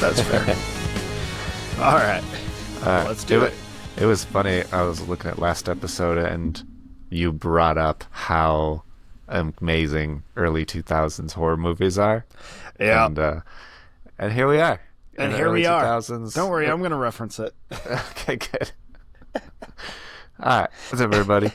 That's fair. All right. Let's do it. It was funny. I was looking at last episode and you brought up how amazing early 2000s horror movies are. Yeah. And here we are. And here we are. 2000s. Don't worry, I'm going to reference it. Okay, good. All right. What's up, everybody?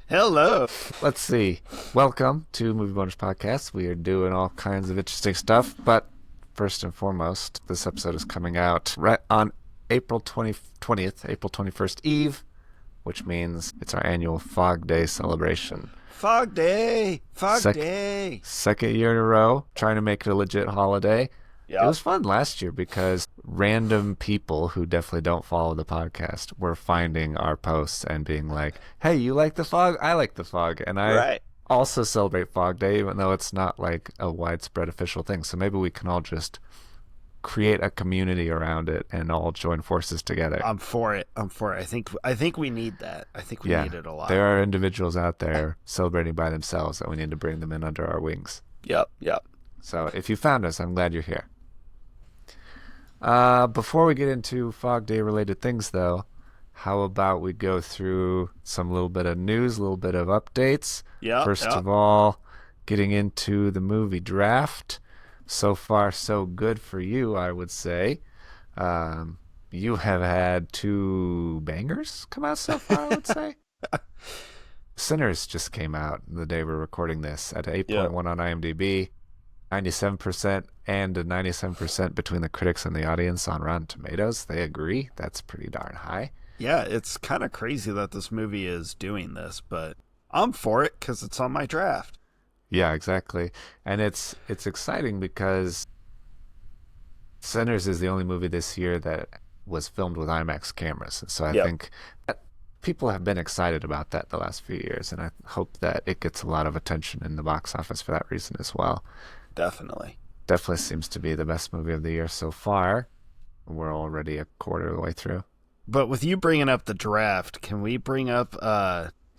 Hello. Let's see. Welcome to Movie Bonus Podcast. We are doing all kinds of interesting stuff, but first and foremost, this episode is coming out right on April 20th, April 21st Eve, which means it's our annual Fog Day celebration. Fog Day! Fog Day! Second year in a row, trying to make it a legit holiday. Yep. It was fun last year because random people who definitely don't follow the podcast were finding our posts and being like, hey, you like the fog? I like the fog. And I also celebrate Fog Day, even though it's not like a widespread official thing. So maybe we can all just create a community around it and all join forces together. I'm for it. I think we need that. I think we need it a lot. There are individuals out there celebrating by themselves, and we need to bring them in under our wings. Yep. So if you found us, I'm glad you're here. Before we get into Fog Day related things, though, how about we go through some little bit of news, a little bit of updates. First of all, getting into the movie draft. So far, so good for you, I would say. You have had 2 bangers come out so far, I would say. Sinners just came out the day we're recording this at 8.1 on IMDb. 97% and a 97% between the critics and the audience on Rotten Tomatoes. They agree. That's pretty darn high. Yeah, it's kind of crazy that this movie is doing this, but I'm for it because it's on my draft. Yeah, exactly. And it's exciting because Sinners is the only movie this year that was filmed with IMAX cameras. So I think that people have been excited about that the last few years, and I hope that it gets a lot of attention in the box office for that reason as well. Definitely seems to be the best movie of the year so far. We're already a quarter of the way through. But with you bringing up the draft, can we bring up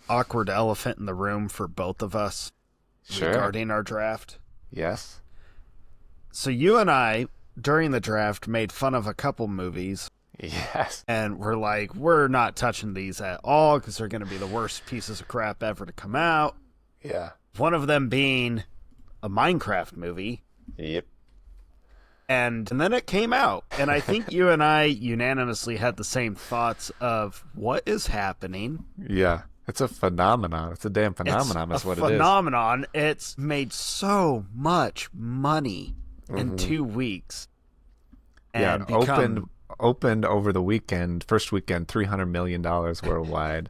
awkward elephant in the room for both of us regarding our draft? Yes. So you and I, during the draft, made fun of a couple movies. Yes. And we're like, we're not touching these at all because they're going to be the worst pieces of crap ever to come out. Yeah. One of them being a Minecraft movie. Yep. And then it came out. And I think you and I unanimously had the same thoughts of what is happening. Yeah. It's a phenomenon. It's a damn phenomenon is what it is. Phenomenon. It's made so much money in 2 weeks. And opened over the weekend, first weekend, $300 million worldwide.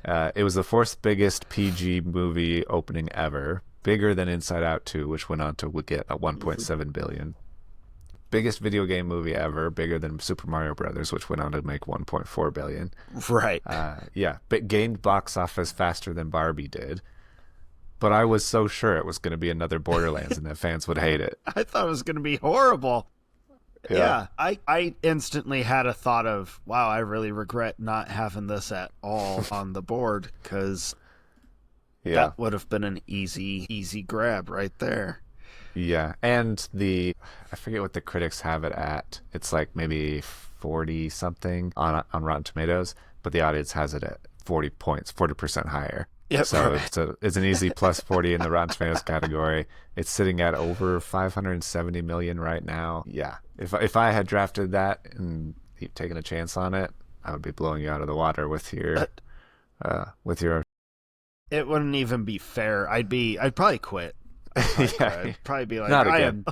It was the 4th biggest PG movie opening ever. Bigger than Inside Out 2, which went on to get a $1.7 billion. Biggest video game movie ever, bigger than Super Mario Brothers, which went on to make $1.4 billion. Right. But gained box office faster than Barbie did. But I was so sure it was going to be another Borderlands and that fans would hate it. I thought it was going to be horrible. Yeah. I instantly had a thought of, wow, I really regret not having this at all on the board because that would have been an easy grab right there. Yeah, and I forget what the critics have it at. It's like maybe 40 something on Rotten Tomatoes, but the audience has it at 40 points, 40% higher. Yep. So it's an easy plus 40 in the Rotten Tomatoes category. It's sitting at over 570 million right now. Yeah, if I had drafted that and taken a chance on it, I would be blowing you out of the water with your It wouldn't even be fair. I'd probably quit. I'd probably be like, not again.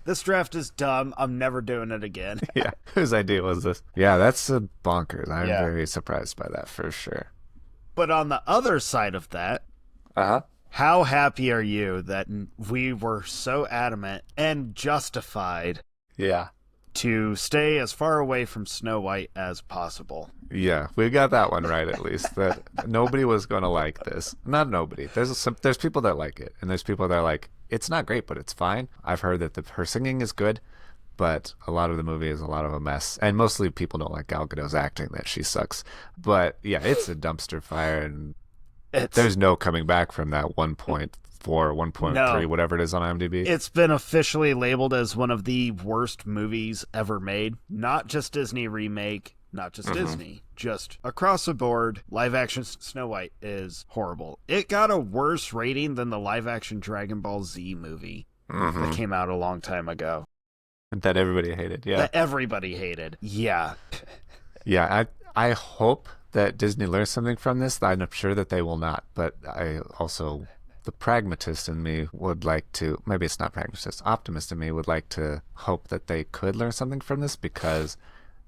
This draft is dumb. I'm never doing it again. Yeah. Whose idea was this? Yeah, that's bonkers. I'm very surprised by that for sure. But on the other side of that, how happy are you that we were so adamant and justified to stay as far away from Snow White as possible? Yeah, we got that one right at least. That nobody was going to like this. Not nobody. There's people that like it, and there's people that are like, it's not great, but it's fine. I've heard that her singing is good, but a lot of the movie is a lot of a mess, and mostly people don't like Gal Gadot's acting, that she sucks. But yeah, it's a dumpster fire, and there's no coming back from that $1.4 1.4, 1.3, No. whatever it is on IMDb. It's been officially labeled as one of the worst movies ever made. Not just Disney remake, not just Disney, just across the board. Live action Snow White is horrible. It got a worse rating than the live action Dragon Ball Z movie that came out a long time ago. That everybody hated, yeah. That everybody hated. Yeah. Yeah, I hope that Disney learns something from this. I'm sure that they will not, but I also, the pragmatist in me would like to, maybe it's not pragmatist, optimist in me would like to hope that they could learn something from this, because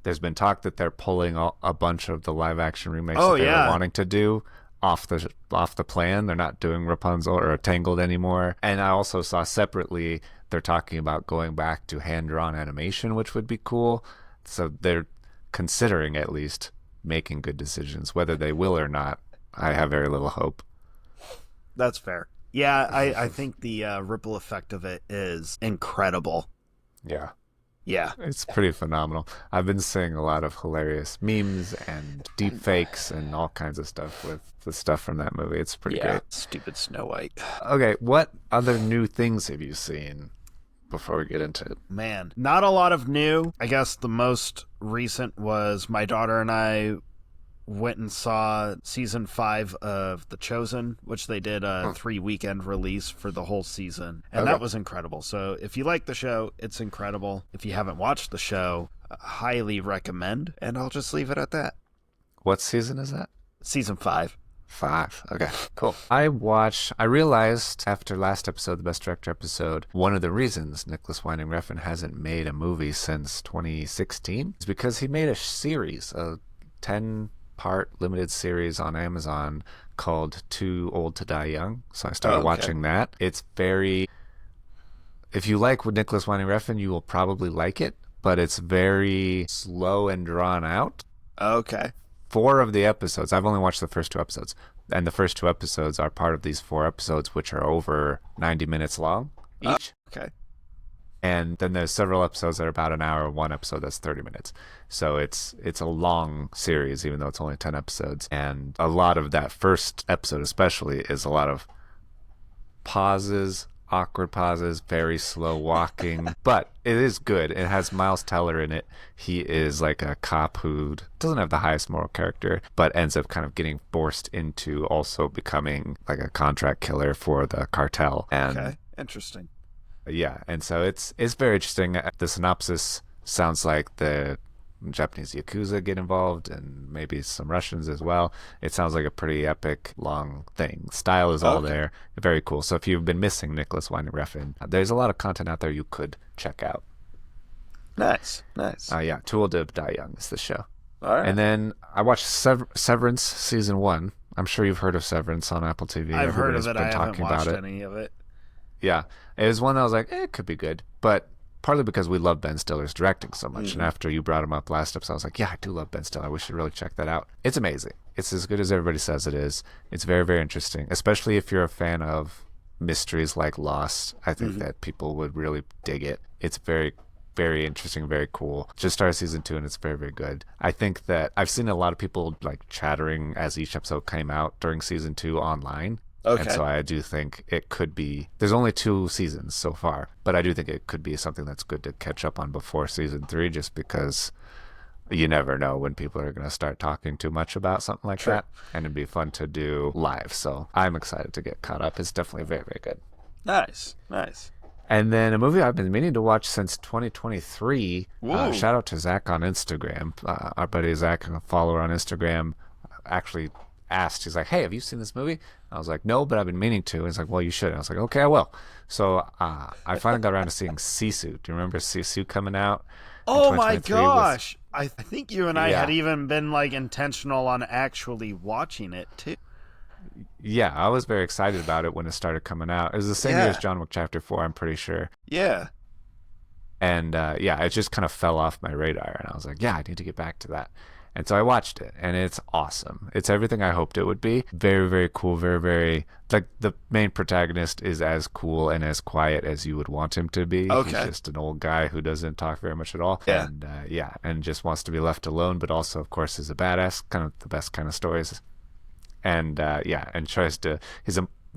there's been talk that they're pulling a bunch of the live action remakes that they were wanting to do off the plan. They're not doing Rapunzel or Tangled anymore. And I also saw separately they're talking about going back to hand-drawn animation, which would be cool. So they're considering at least making good decisions. Whether they will or not, I have very little hope. That's fair. Yeah, I think the ripple effect of it is incredible. Yeah. Yeah. It's pretty phenomenal. I've been seeing a lot of hilarious memes and deep fakes and all kinds of stuff with the stuff from that movie. It's pretty great. Stupid Snow White. Okay, what other new things have you seen before we get into it? Man, not a lot of new. I guess the most recent was my daughter and I went and saw season 5 of The Chosen, which they did a 3-weekend release for the whole season. And that was incredible. So if you like the show, it's incredible. If you haven't watched the show, highly recommend. And I'll just leave it at that. What season is that? Season 5. 5. Okay, cool. I realized after last episode, the Best Director episode, one of the reasons Nicholas Winding Refn hasn't made a movie since 2016 is because he made a series, a 10-part limited series on Amazon called Too Old to Die Young. So I started watching that. It's very... If you like Nicholas Winding Refn, you will probably like it, but it's very slow and drawn out. Okay. 4 of the episodes, I've only watched the first 2 episodes, and the first 2 episodes are part of these 4 episodes, which are over 90 minutes long each. Okay. And then there's several episodes that are about an hour, one episode that's 30 minutes. So it's a long series, even though it's only 10 episodes. And a lot of that first episode especially is a lot of pauses, awkward pauses, very slow walking. But it is good. It has Miles Teller in it. He is like a cop who doesn't have the highest moral character, but ends up kind of getting forced into also becoming like a contract killer for the cartel. And okay. Interesting. Yeah, and so it's very interesting. The synopsis sounds like the Japanese Yakuza get involved and maybe some Russians as well. It sounds like a pretty epic, long thing. Style is all there. Very cool. So if you've been missing Nicholas Winding Refn, there's a lot of content out there you could check out. Nice. Yeah, Too Old to Die Young is the show. All right. And then I watched Severance Season 1. I'm sure you've heard of Severance on Apple TV. I've heard of it. I haven't talking watched about any of it. Yeah, it was one that I was like, it could be good, but partly because we love Ben Stiller's directing so much, and after you brought him up last episode, I was like, yeah, I do love Ben Stiller. We should really check that out. It's amazing. It's as good as everybody says it is. It's very, very interesting, especially if you're a fan of mysteries like Lost. I think that people would really dig it. It's very, very interesting, very cool. Just started season 2, and it's very, very good. I think that I've seen a lot of people like chattering as each episode came out during season 2 online. Okay. And so I do think it could be, there's only 2 seasons so far, but I do think it could be something that's good to catch up on before season 3, just because you never know when people are going to start talking too much about something like that, and it'd be fun to do live. So I'm excited to get caught up. It's definitely very, very good. Nice. And then a movie I've been meaning to watch since 2023. Shout out to Zach on Instagram. Our buddy Zach, a follower on Instagram, actually asked, he's like, hey, have you seen this movie? I was like, no, but I've been meaning to. He's like, well, you should. I was like, okay, I will. So I finally got around to seeing Sisu. Do you remember Sisu coming out? Oh my gosh. I think you and I had even been like intentional on actually watching it too. Yeah, I was very excited about it when it started coming out. It was the same year as John Wick Chapter 4, I'm pretty sure. Yeah. And it just kind of fell off my radar. And I was like, yeah, I need to get back to that. And so I watched it, and it's awesome. It's everything I hoped it would be. Very, very cool. Very, very, like, the main protagonist is as cool and as quiet as you would want him to be. Okay. He's just an old guy who doesn't talk very much at all. Yeah. And, and just wants to be left alone, but also, of course, is a badass. Kind of the best kind of stories. And, and tries to,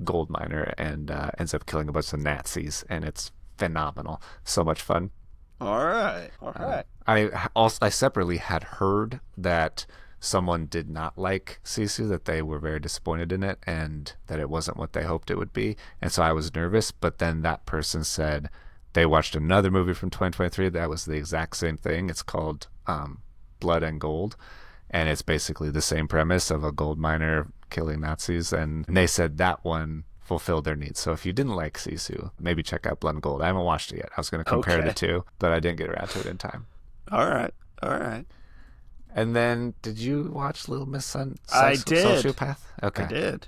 gold miner and ends up killing a bunch of Nazis, and it's phenomenal. So much fun. All right. I separately had heard that someone did not like Sisu, that they were very disappointed in it, and that it wasn't what they hoped it would be. And so I was nervous, but then that person said they watched another movie from 2023 that was the exact same thing. It's called Blood and Gold, and it's basically the same premise of a gold miner killing Nazis, and they said that one fulfilled their needs. So if you didn't like Sisu, maybe check out Blood and Gold. I haven't watched it yet. I was going to compare the two, but I didn't get around to it in time. All right. And then, did you watch Little Miss I did. Sociopath? Okay. I did.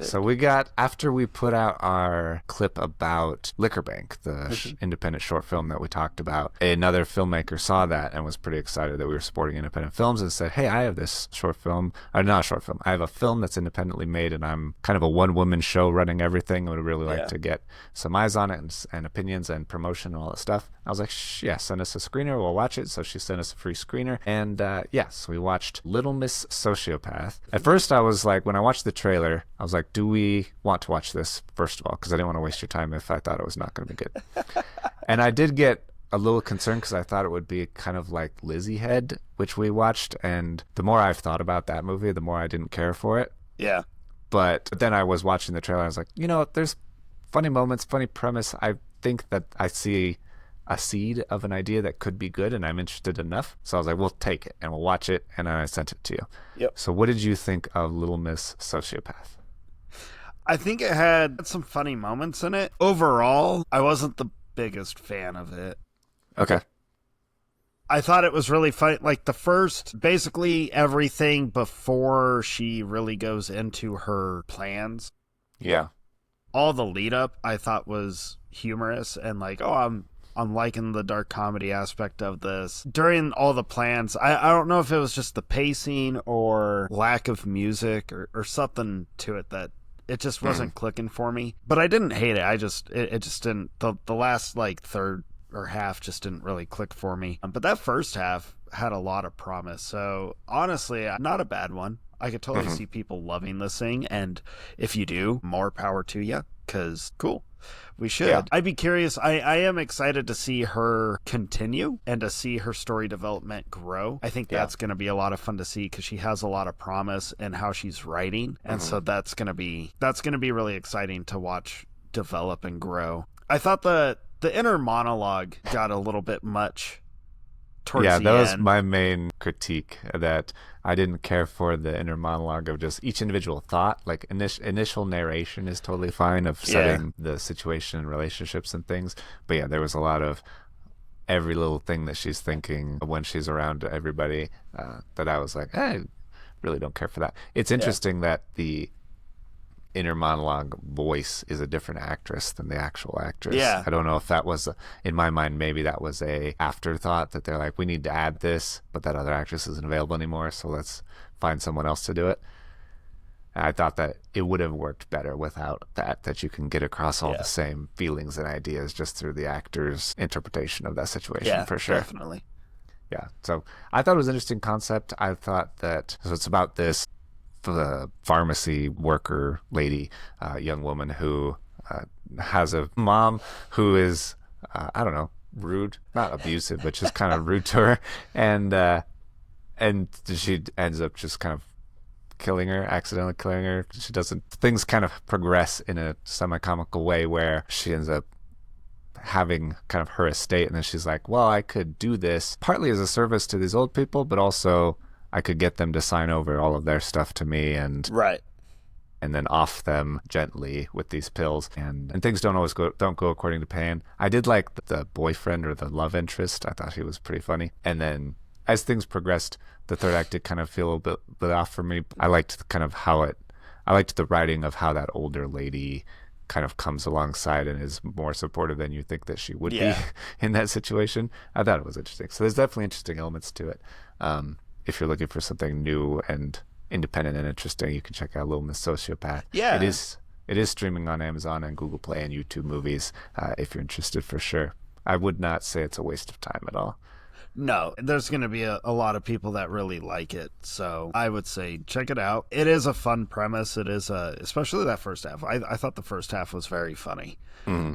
So we got, after we put out our clip about Liquor Bank, the independent short film that we talked about, another filmmaker saw that and was pretty excited that we were supporting independent films and said, hey, I have this short film, or not a short film, I have a film that's independently made and I'm kind of a one-woman show running everything. I would really like to get some eyes on it and opinions and promotion and all that stuff. I was like, yeah, send us a screener, we'll watch it. So she sent us a free screener. And yes, we watched Little Miss Sociopath. At first I was like, when I watched the trailer, I was like, do we want to watch this, first of all? Because I didn't want to waste your time if I thought it was not going to be good. And I did get a little concerned because I thought it would be kind of like Lizzie Head, which we watched. And the more I've thought about that movie, the more I didn't care for it. Yeah. But then I was watching the trailer. I was like, there's funny moments, funny premise. I think that I see a seed of an idea that could be good, and I'm interested enough. So I was like, we'll take it, and we'll watch it, and then I sent it to you. Yep. So what did you think of Little Miss Sociopath? I think it had some funny moments in it. Overall, I wasn't the biggest fan of it. Okay. I thought it was really funny. Like basically everything before she really goes into her plans. Yeah. All the lead up I thought was humorous and like, I'm liking the dark comedy aspect of this. During all the plans, I don't know if it was just the pacing or lack of music or something to it that it just wasn't clicking for me. But I didn't hate it. It just didn't. The last like third or half just didn't really click for me. But that first half had a lot of promise. So honestly, not a bad one. I could totally see people loving this thing. And if you do, more power to you. Because cool. We should. Yeah. I'd be curious. I am excited to see her continue and to see her story development grow. I think that's going to be a lot of fun to see because she has a lot of promise in how she's writing. And so that's going to be really exciting to watch develop and grow. I thought the inner monologue got a little bit much towards the end. Yeah, that was my main critique, that I didn't care for the inner monologue of just each individual thought. Like initial narration is totally fine of setting the situation and relationships and things. But yeah, there was a lot of every little thing that she's thinking when she's around everybody that I was like, I really don't care for that. It's interesting that the inner monologue voice is a different actress than the actual actress. Yeah. I don't know if that was, in my mind, maybe that was a afterthought that they're like, we need to add this, but that other actress isn't available anymore, so let's find someone else to do it. And I thought that it would have worked better without that you can get across all the same feelings and ideas just through the actor's interpretation of that situation, for sure. Definitely. Yeah, so I thought it was an interesting concept. I thought that, so it's about this the pharmacy worker lady, young woman who has a mom who is, I don't know, rude, not abusive, but just kind of rude to her. And she ends up just kind of accidentally killing her. Things kind of progress in a semi-comical way where she ends up having kind of her estate. And then she's like, well, I could do this partly as a service to these old people, but also I could get them to sign over all of their stuff to me and then off them gently with these pills. And things don't go according to plan. I did like the boyfriend or the love interest. I thought he was pretty funny. And then as things progressed, the third act did kind of feel a bit off for me. I liked kind of I liked the writing of how that older lady kind of comes alongside and is more supportive than you think that she would be in that situation. I thought it was interesting. So there's definitely interesting elements to it. If you're looking for something new and independent and interesting, you can check out Little Miss Sociopath. Yeah. It is streaming on Amazon and Google Play and YouTube Movies if you're interested, for sure. I would not say it's a waste of time at all. No, there's going to be a lot of people that really like it. So I would say check it out. It is a fun premise. It is, especially that first half. I thought the first half was very funny.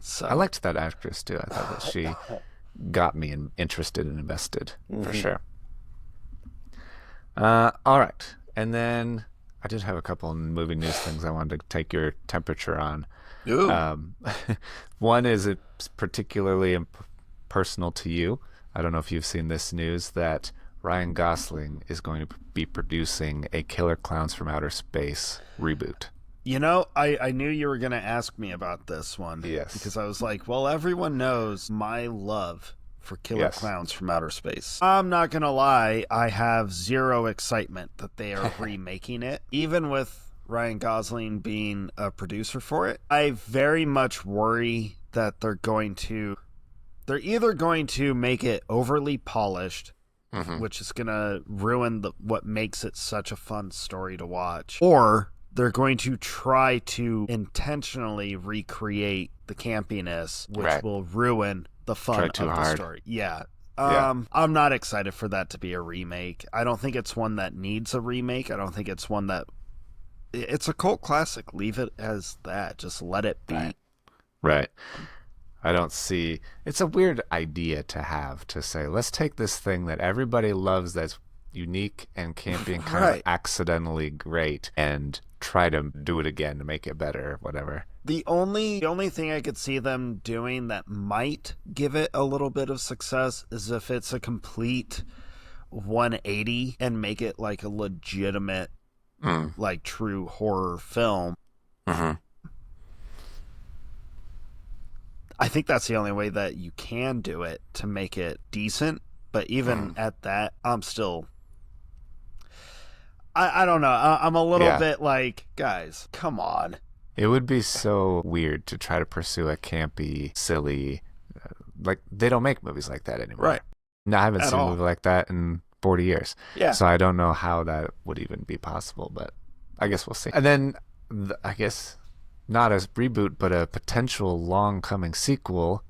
So I liked that actress too. I thought that she got me interested and invested for sure. All right. And then I did have a couple of movie news things I wanted to take your temperature on. One is it's particularly personal to you. I don't know if you've seen this news that Ryan Gosling is going to be producing a Killer Clowns from Outer Space reboot. You know, I knew you were going to ask me about this one. Yes. Because I was like, well, everyone knows my love for Killer Clowns from Outer Space. I'm not going to lie, I have zero excitement that they are remaking it. Even with Ryan Gosling being a producer for it, I very much worry that they're either going to make it overly polished, which is going to ruin what makes it such a fun story to watch, or they're going to try to intentionally recreate the campiness, which will ruin the fun of the story. Yeah. I'm not excited for that to be a remake. I don't think it's one that needs a remake. I don't think it's one that... It's a cult classic. Leave it as that. Just let it be. Right. I don't see... It's a weird idea to have, to say, let's take this thing that everybody loves that's unique and campy and kind of accidentally great and try to do it again to make it better, whatever. The only thing I could see them doing that might give it a little bit of success is if it's a complete 180 and make it like a legitimate, like true horror film. I think that's the only way that you can do it to make it decent. But even at that, I'm still... I don't know. I'm a little bit like, guys, come on. It would be so weird to try to pursue a campy, silly... like, they don't make movies like that anymore. Right. No, I haven't seen a movie like that in 40 years. Yeah. So I don't know how that would even be possible, but I guess we'll see. And then, I guess... not a reboot, but a potential long-coming sequel.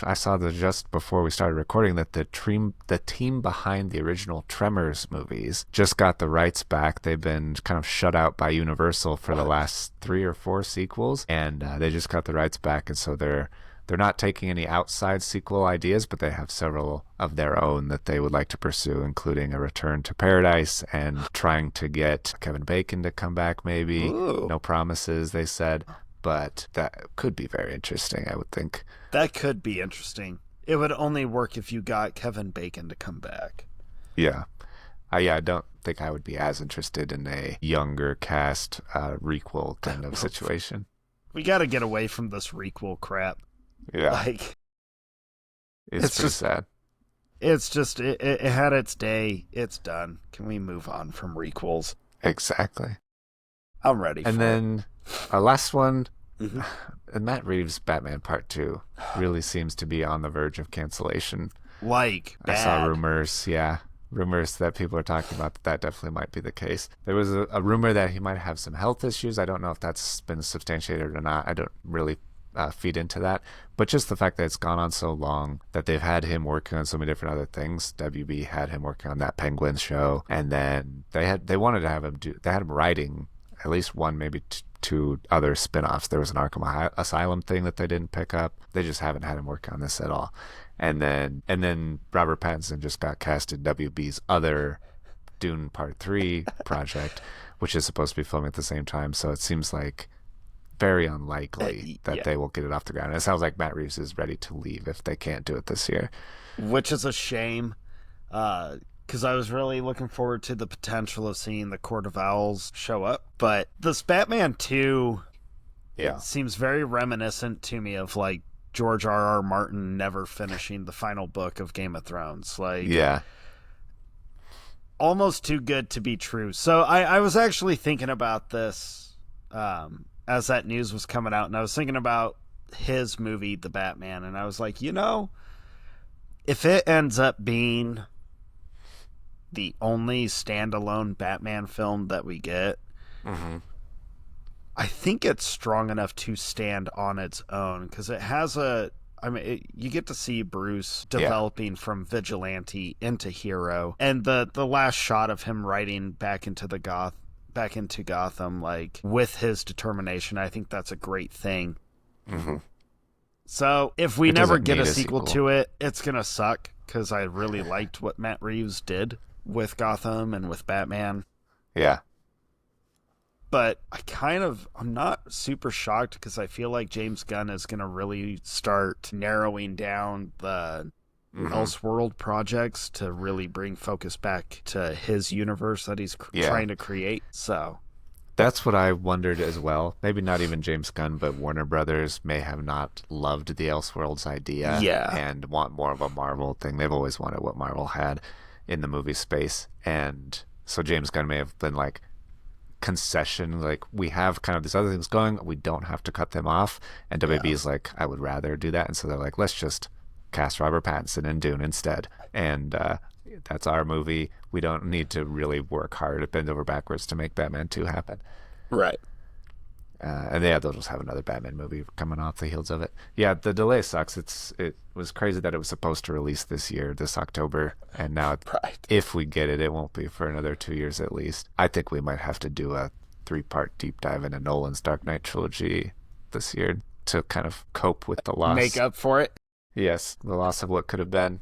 I saw just before we started recording that the team behind the original Tremors movies just got the rights back. They've been kind of shut out by Universal for the last 3 or 4 sequels, and they just got the rights back, and so they're not taking any outside sequel ideas, but they have several of their own that they would like to pursue, including a Return to Paradise and trying to get Kevin Bacon to come back maybe. Ooh. No promises, they said, but that could be very interesting, I would think. That could be interesting. It would only work if you got Kevin Bacon to come back. Yeah. I don't think I would be as interested in a younger cast requel kind of situation. We got to get away from this requel crap. Yeah. Like, it's just sad. It's just, it had its day. It's done. Can we move on from requels? Exactly. I'm ready for it. And then our last one, Matt Reeves' Batman Part 2 really seems to be on the verge of cancellation. Like, bad. I saw rumors that people are talking about that definitely might be the case. There was a rumor that he might have some health issues. I don't know if that's been substantiated or not. I don't really feed into that, but just the fact that it's gone on so long, that they've had him working on so many different other things. WB had him working on that Penguin show, and then they wanted to have him they had him writing at least one, maybe two other spin-offs. There was an Arkham Asylum thing that they didn't pick up. They just haven't had him work on this at all. And then Robert Pattinson just got cast in WB's other Dune Part 3 project, which is supposed to be filming at the same time. So it seems like very unlikely that they will get it off the ground. And it sounds like Matt Reeves is ready to leave if they can't do it this year. Which is a shame, because I was really looking forward to the potential of seeing the Court of Owls show up. But this Batman 2 seems very reminiscent to me of, like, George R.R. Martin never finishing the final book of Game of Thrones. Like, almost too good to be true. So I was actually thinking about this as that news was coming out, and I was thinking about his movie, The Batman, and I was like, if it ends up being the only standalone Batman film that we get, I think it's strong enough to stand on its own, because it has a I mean, you get to see Bruce developing from vigilante into hero, and the last shot of him riding back into Gotham, like with his determination. I think that's a great thing. Mm-hmm. So if we never get a sequel to it, it's gonna suck because I really liked what Matt Reeves did with Gotham and with Batman. Yeah. But I'm not super shocked because I feel like James Gunn is going to really start narrowing down the Elseworld projects to really bring focus back to his universe that he's trying to create. So that's what I wondered as well. Maybe not even James Gunn, but Warner Brothers may have not loved the Elseworlds idea and want more of a Marvel thing. They've always wanted what Marvel had in the movie space. And so James Gunn may have been like, concession, like we have kind of these other things going, we don't have to cut them off, and WB is like, I would rather do that, and so they're like, let's just cast Robert Pattinson in Dune instead, and that's our movie. We don't need to really work hard to bend over backwards to make Batman 2 happen, right? And they'll just have another Batman movie coming off the heels of it. Yeah, the delay sucks. It was crazy that it was supposed to release this October, and now if we get it, it won't be for another 2 years at least. I think we might have to do a 3-part deep dive into Nolan's Dark Knight trilogy this year to kind of cope with the loss. Make up for it? Yes, the loss of what could have been.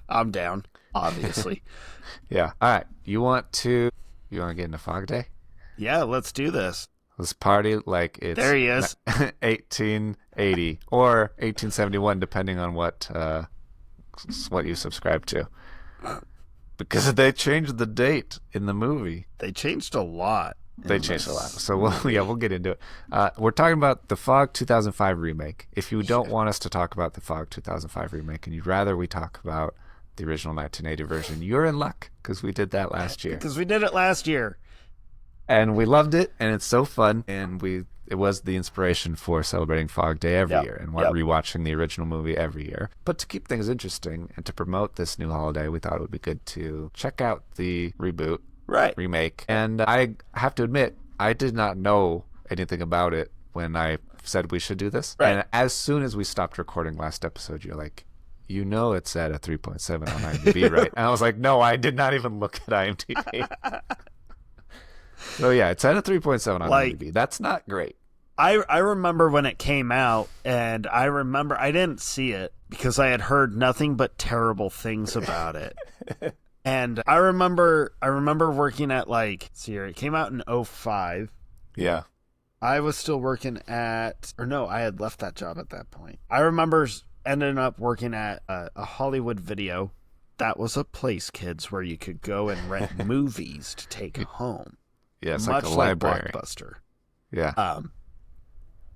I'm down, obviously. Yeah. All right. You want to get into Fog Day? Yeah, let's do this. Let's party like it's there he is. 1880 or 1871, depending on what you subscribe to. Because they changed the date in the movie. They changed a lot. They changed a lot. So we'll get into it. We're talking about the Fog 2005 remake. If you don't want us to talk about the Fog 2005 remake and you'd rather we talk about the original 1980 version, you're in luck because we did that last year. Because we did it last year. And we loved it, and it's so fun, and it was the inspiration for celebrating Fog Day every year and rewatching the original movie every year. But to keep things interesting and to promote this new holiday, we thought it would be good to check out the remake. And I have to admit, I did not know anything about it when I said we should do this. Right. And as soon as we stopped recording last episode, you're like, it's at a 3.7 on IMDb, right? And I was like, no, I did not even look at IMDb. So yeah, it's at a 3.7 on IMDb. That's not great. I remember when it came out, and I remember I didn't see it because I had heard nothing but terrible things about it. And I remember working at it came out in 2005. Yeah. I was still working I had left that job at that point. I remember ending up working at a Hollywood Video. That was a place, kids, where you could go and rent movies to take home. Yeah, it's much like a library. Blockbuster. Yeah.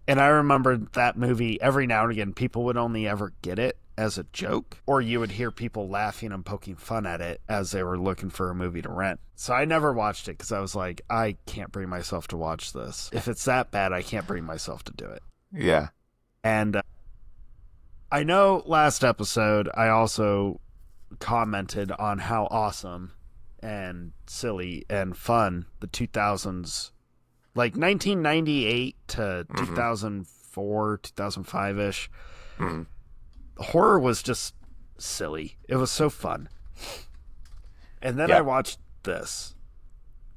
And I remember that movie, every now and again, people would only ever get it as a joke, or you would hear people laughing and poking fun at it as they were looking for a movie to rent. So I never watched it because I was like, I can't bring myself to watch this. If it's that bad, I can't bring myself to do it. Yeah. And I know last episode I also commented on how awesome and silly and fun the 2000s, like 1998 to 2004, 2005-ish. Horror was just silly. It was so fun. And then I watched this,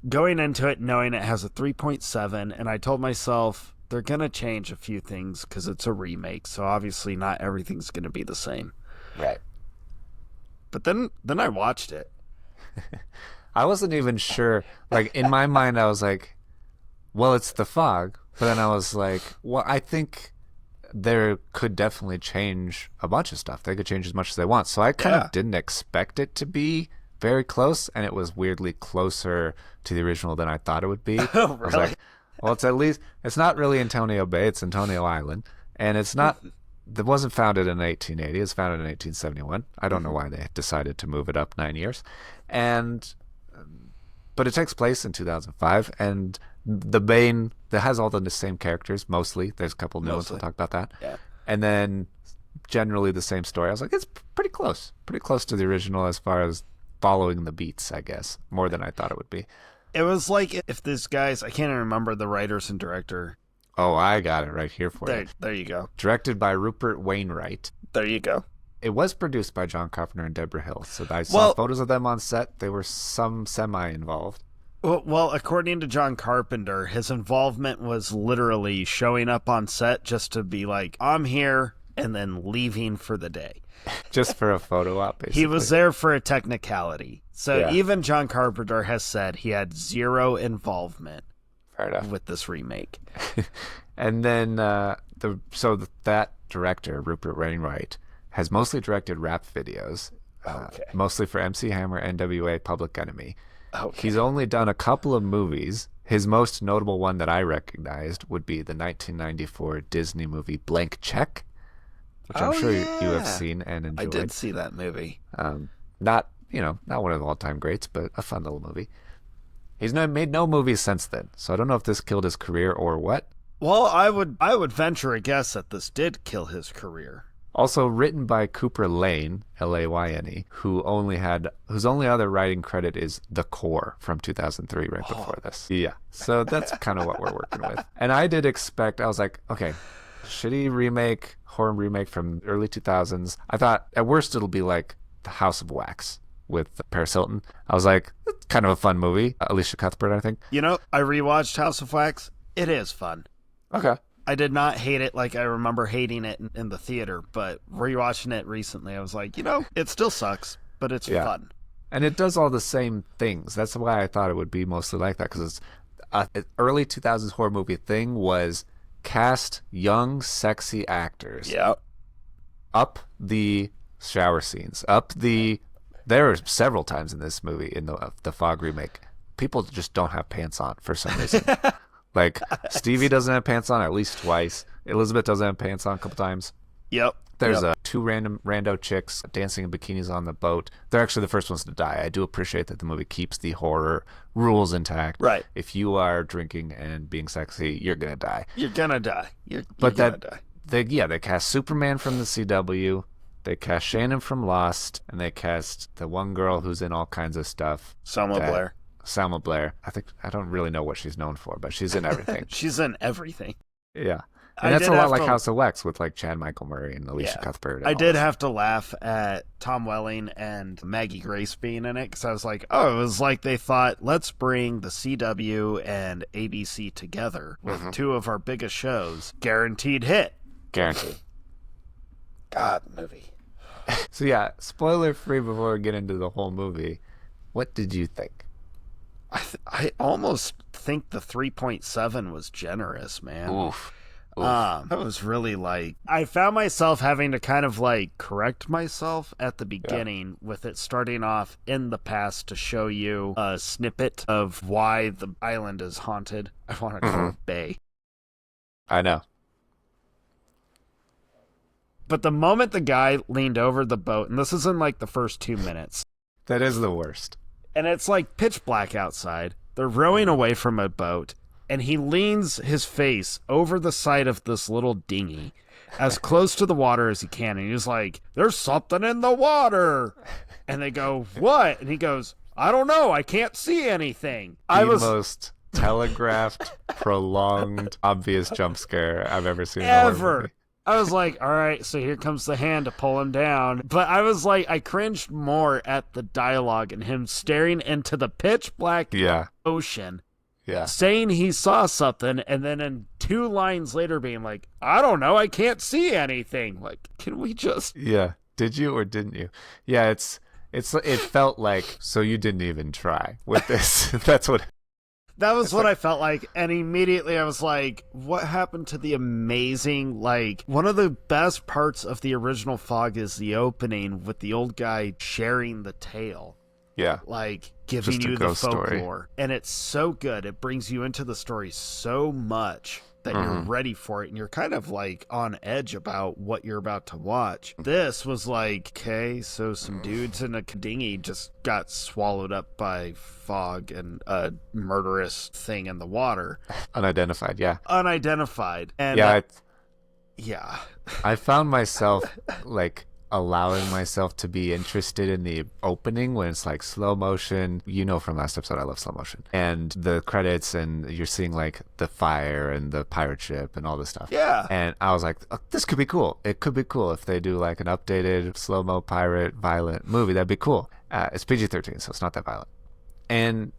going into it knowing it has a 3.7, and I told myself they're going to change a few things because it's a remake, so obviously not everything's going to be the same. Right. But then I watched it. I wasn't even sure. Like, in my mind, I was like, well, it's the Fog. But then I was like, well, I think there could definitely change a bunch of stuff. They could change as much as they want. So I kind of didn't expect it to be very close, and it was weirdly closer to the original than I thought it would be. Oh, really? I was like, well, it's not really Antonio Bay, it's Antonio Island. And it wasn't founded in 1880, it's founded in 1871. I don't know why they decided to move it up 9 years. But it takes place in 2005, and the Bane that has all the same characters mostly. There's a couple new ones. We'll talk about that. Yeah. And then generally the same story. I was like, it's pretty close to the original as far as following the beats, I guess, more than I thought it would be. It was like if these guys, I can't even remember the writers and director. Oh, I got it right here for you. There you go. Directed by Rupert Wainwright. There you go. It was produced by John Carpenter and Deborah Hill. So I saw photos of them on set. They were some semi-involved. Well, according to John Carpenter, his involvement was literally showing up on set just to be like, I'm here, and then leaving for the day. Just for a photo op, basically. He was there for a technicality. So even John Carpenter has said he had zero involvement with this remake. And then that director, Rupert Wainwright, has mostly directed rap videos, mostly for MC Hammer, NWA, Public Enemy. Okay. He's only done a couple of movies. His most notable one that I recognized would be the 1994 Disney movie Blank Check, which I'm sure you have seen and enjoyed. I did see that movie. Not one of the all-time greats, but a fun little movie. He's made no movies since then, so I don't know if this killed his career or what. Well, I would venture a guess that this did kill his career. Also written by Cooper Lane, Layne, whose only other writing credit is The Core from 2003, right before this. Yeah, so that's kind of what we're working with. And I did expect, I was like, okay, shitty horror remake from the early 2000s. I thought at worst it'll be like The House of Wax with Paris Hilton. I was like, it's kind of a fun movie. Alicia Cuthbert, I think. You know, I rewatched House of Wax. It is fun. Okay. I did not hate it like I remember hating it in the theater, but rewatching it recently, I was like, it still sucks, but it's fun. And it does all the same things. That's why I thought it would be mostly like that, because it's early 2000s horror movie thing was cast young, sexy actors. Yep. Up the shower scenes. There are several times in this movie, in the Fog remake, people just don't have pants on for some reason. Like, Stevie doesn't have pants on at least twice. Elizabeth doesn't have pants on a couple times. Yep. There's two rando chicks dancing in bikinis on the boat. They're actually the first ones to die. I do appreciate that the movie keeps the horror rules intact. Right. If you are drinking and being sexy, you're going to die. You're going to die. You're gonna die. They cast Superman from the CW. They cast Shannon from Lost. And they cast the one girl who's in all kinds of stuff. Selma Blair. I don't really know what she's known for, but she's in everything. She's in everything. Yeah. And that's a lot like House of Wax with like Chad Michael Murray and Alicia Cuthbert. I did have to laugh at Tom Welling and Maggie Grace being in it, because I was like, it was like they thought, let's bring the CW and ABC together with two of our biggest shows. Guaranteed hit. Guaranteed. God, movie. So yeah, spoiler free before we get into the whole movie. What did you think? I almost think the 3.7 was generous, man. Oof. That was really like, I found myself having to kind of like correct myself at the beginning with it starting off in the past to show you a snippet of why the island is haunted. I want to call it Bay. I know. But the moment the guy leaned over the boat, and this is in like the first 2 minutes. That is the worst. And it's like pitch black outside. They're rowing away from a boat, and he leans his face over the side of this little dinghy as close to the water as he can. And he's like, there's something in the water. And they go, what? And he goes, I don't know. I can't see anything. Most telegraphed, prolonged, obvious jump scare I've ever seen. Ever. I was like, all right, so here comes the hand to pull him down. But I was like, I cringed more at the dialogue and him staring into the pitch black ocean, saying he saw something, and then in 2 lines later being like, I don't know, I can't see anything. Like, can we just... Yeah. Did you or didn't you? Yeah, it felt like, so you didn't even try with this. That's what... That was what I felt like, and immediately I was like, what happened to the amazing, like, one of the best parts of the original Fog is the opening with the old guy sharing the tale. Yeah. Like, giving you the folklore. And it's so good. It brings you into the story so much that you're ready for it, and you're kind of like on edge about what you're about to watch. This was like, okay, so some dudes in a dinghy just got swallowed up by fog and a murderous thing in the water. Unidentified, yeah. Unidentified. And I found myself like allowing myself to be interested in the opening when it's like slow motion. You know, from last episode, I love slow motion. And the credits, and you're seeing like the fire and the pirate ship and all this stuff. Yeah. And I was like, oh, this could be cool. It could be cool if they do like an updated slow-mo pirate violent movie. That'd be cool. It's PG-13, so it's not that violent. And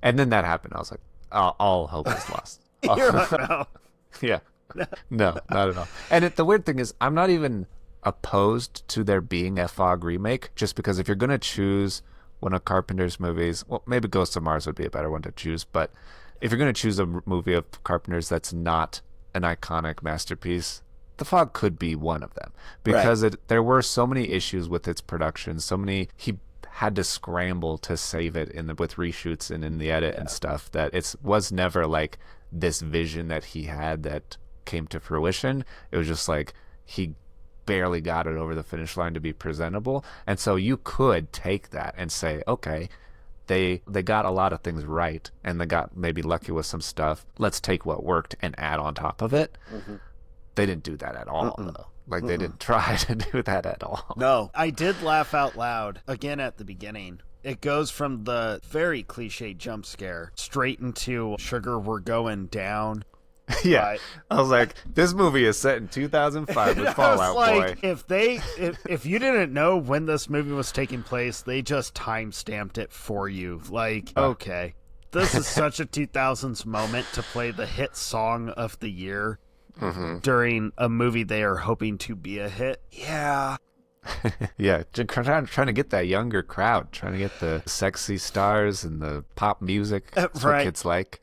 then that happened. I was like, all hope is lost. You're like, no. Yeah. No, not at all. And the weird thing is, I'm not even opposed to there being a Fog remake, just because if you're going to choose one of Carpenter's movies, well, maybe Ghosts of Mars would be a better one to choose, but if you're going to choose a movie of Carpenter's that's not an iconic masterpiece, The Fog could be one of them, because there were so many issues with its production, he had to scramble to save it with reshoots and in the edit and stuff, that it was never like this vision that he had that came to fruition. It was just like he barely got it over the finish line to be presentable. And so you could take that and say, okay, they got a lot of things right, and they got maybe lucky with some stuff. Let's take what worked and add on top of it. Mm-hmm. They didn't do that at all, though. Like, they didn't try to do that at all. No. I did laugh out loud, again at the beginning. It goes from the very cliche jump scare straight into Sugar, we're going down. Yeah. Right. I was like, this movie is set in 2005 with Fall Out Boy. If you didn't know when this movie was taking place, they just time-stamped it for you. Like, okay, this is such a 2000s moment to play the hit song of the year. Mm-hmm. During a movie they are hoping to be a hit. Yeah. Yeah, trying to get that younger crowd, trying to get the sexy stars and the pop music. That's what kids like.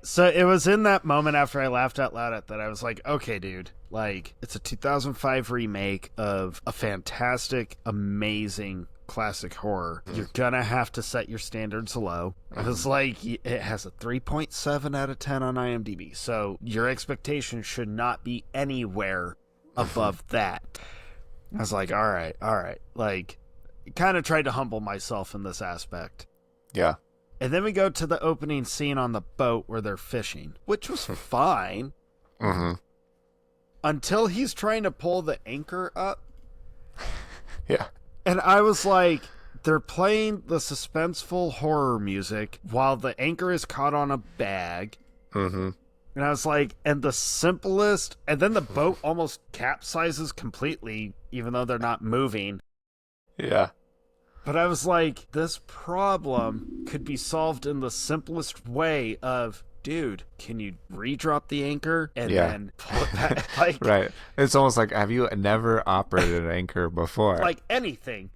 So it was in that moment after I laughed out loud at that, I was like, okay, dude, like, it's a 2005 remake of a fantastic, amazing classic horror. You're gonna have to set your standards low. It was like, it has a 3.7 out of 10 on IMDb, so your expectations should not be anywhere above that. I was like, all right, like, kind of tried to humble myself in this aspect. Yeah. And then we go to the opening scene on the boat where they're fishing, which was fine. Mm-hmm. Until he's trying to pull the anchor up. Yeah. And I was like, they're playing the suspenseful horror music while the anchor is caught on a bag. Mm-hmm. And I was like, and the simplest, and then the boat almost capsizes completely, even though they're not moving. Yeah. But I was like, this problem could be solved in the simplest way of, dude, can you redrop the anchor and then pull it back? Like, right. It's almost like, have you never operated an anchor before? Like anything.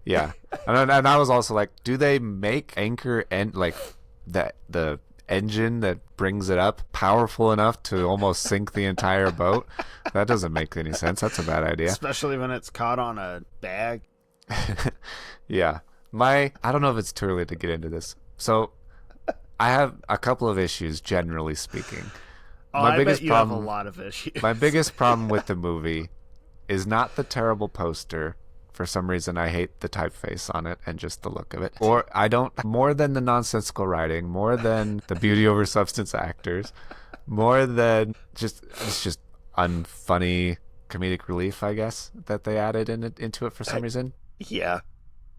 Yeah. And I was also like, do they make anchor and like the engine that brings it up powerful enough to almost sink the entire boat? That doesn't make any sense. That's a bad idea. Especially when it's caught on a bag. Yeah. I don't know if it's too early to get into this. So I have a couple of issues, generally speaking. I bet you have a lot of issues. My biggest problem with the movie is not the terrible poster. For some reason, I hate the typeface on it and just the look of it. Or more than the nonsensical writing, more than the beauty over substance actors, more than it's just unfunny comedic relief, I guess, that they added into it for some reason. Yeah.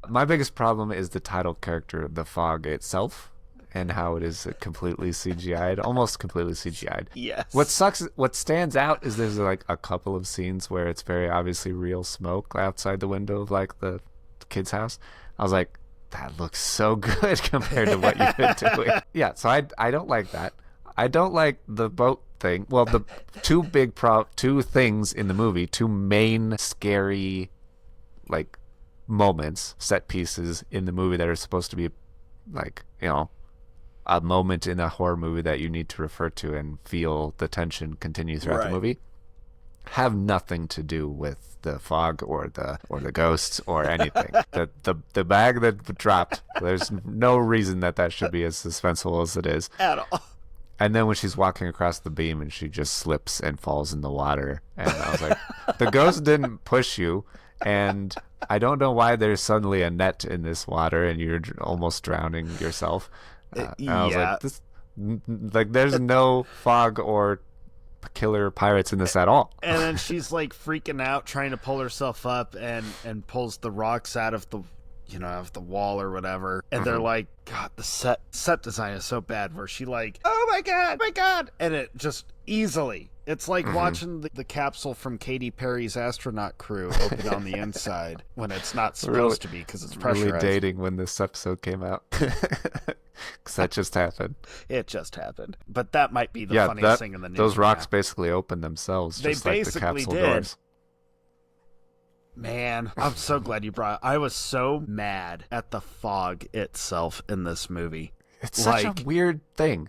My biggest problem is the title character, the Fog itself, and how it is completely CGI'd, almost completely CGI'd. Yes. What stands out is there's like a couple of scenes where it's very obviously real smoke outside the window of like the kid's house. I was like, that looks so good compared to what you've been doing. Yeah, so I don't like that. I don't like the boat thing. Well, the two things in the movie, two main scary like moments, set pieces in the movie that are supposed to be like, you know, a moment in a horror movie that you need to refer to and feel the tension continue throughout the movie, have nothing to do with the fog or the ghosts or anything. the bag that dropped, there's no reason that should be as suspenseful as it is at all. And then when she's walking across the beam and she just slips and falls in the water, and I was like, the ghost didn't push you, and I don't know why there's suddenly a net in this water and you're almost drowning yourself. I was like, there's no fog or killer pirates in this at all. And then she's like freaking out, trying to pull herself up, and pulls the rocks out of the wall or whatever. And they're like, God, the set design is so bad, where she like, oh my God. And it just easily, it's like watching the capsule from Katy Perry's astronaut crew open on the inside when it's not supposed to be, because it's pressurized. Really dating when this episode came out. Because that just happened. It just happened. But that might be the funniest thing in the news. Those rocks basically opened themselves, just like the capsule doors. Man, I'm so glad you brought it. I was so mad at the fog itself in this movie. It's such a weird thing.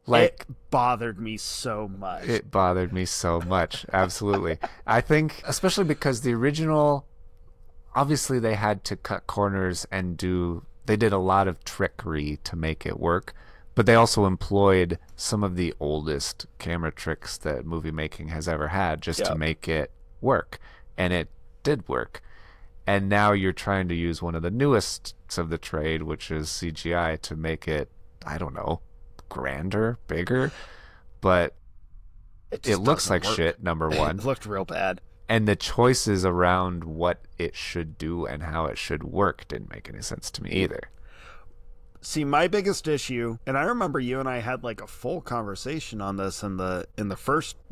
Like, it bothered me so much. It bothered me so much. Absolutely. I think, especially because the original, obviously they had to cut corners and they did a lot of trickery to make it work, but they also employed some of the oldest camera tricks that movie making has ever had just to make it work. And it did work. And now you're trying to use one of the newest of the trade, which is CGI, to make it, I don't know, grander, bigger, but it looks like shit, number one. It looked real bad. And the choices around what it should do and how it should work didn't make any sense to me either. See, my biggest issue, and I remember you and I had like a full conversation on this in the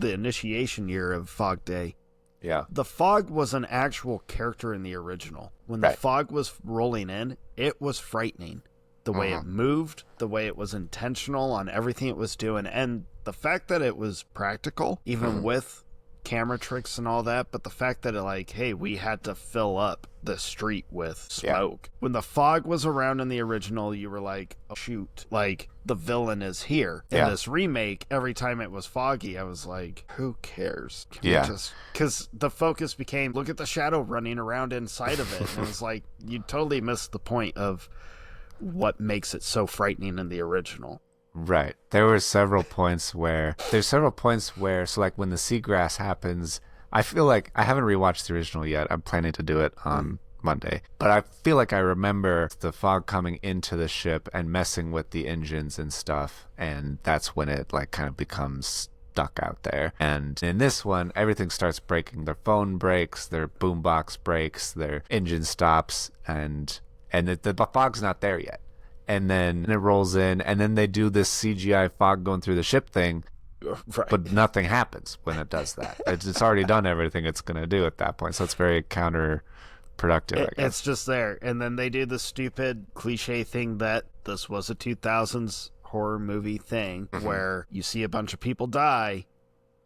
initiation year of Fog Day. Yeah. The fog was an actual character in the original. When the fog was rolling in, it was frightening. The way it moved, the way it was intentional on everything it was doing, and the fact that it was practical, even with camera tricks and all that, but the fact that we had to fill up the street with smoke. When the fog was around in the original, you were like, oh, shoot, like the villain is here. In this remake, every time it was foggy, I was like, who cares? Because the focus became, look at the shadow running around inside of it. And it was like, you totally missed the point of what makes it so frightening in the original. Right. There were several points where, so like when the seagrass happens, I feel like, I haven't rewatched the original yet. I'm planning to do it on Monday. But I feel like I remember the fog coming into the ship and messing with the engines and stuff. And that's when it like kind of becomes stuck out there. And in this one, everything starts breaking. Their phone breaks, their boombox breaks, their engine stops, and the fog's not there yet. And then it rolls in, and then they do this CGI fog going through the ship thing, but nothing happens when it does that. It's already done everything it's going to do at that point, so it's very counterproductive, I guess. It's just there. And then they do the stupid cliche thing that this was a 2000s horror movie thing, where you see a bunch of people die,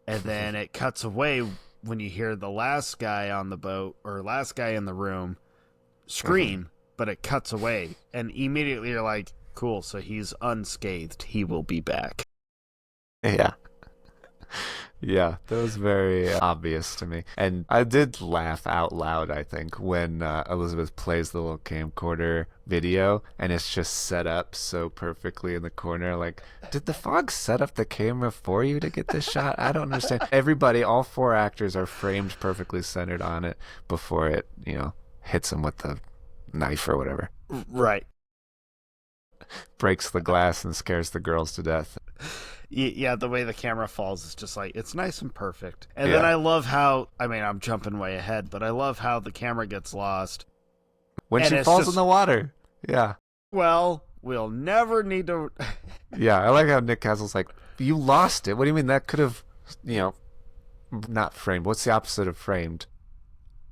and then it cuts away when you hear the last guy on the boat, or last guy in the room, scream. But it cuts away, and immediately you're like, cool, so he's unscathed. He will be back. Yeah. Yeah, that was very obvious to me. And I did laugh out loud, I think, when Elizabeth plays the little camcorder video, and it's just set up so perfectly in the corner. Like, did the fog set up the camera for you to get this shot? I don't understand. Everybody, all four actors are framed perfectly centered on it before it, hits them with the knife or whatever. Right. Breaks the glass and scares the girls to death. Yeah, the way the camera falls is just like, it's nice and perfect. And then I love how, I'm jumping way ahead, but I love how the camera gets lost. When she falls in the water. Yeah. Well, we'll never need to... Yeah, I like how Nick Castle's like, you lost it. What do you mean? That could have, not framed. What's the opposite of framed?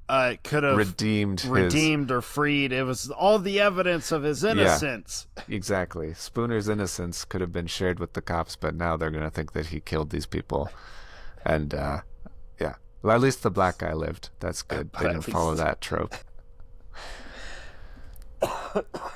It could have redeemed or freed. It was all the evidence of his innocence. Yeah, exactly. Spooner's innocence could have been shared with the cops, but now they're going to think that he killed these people. And, well, at least the black guy lived. That's good. They didn't follow that trope.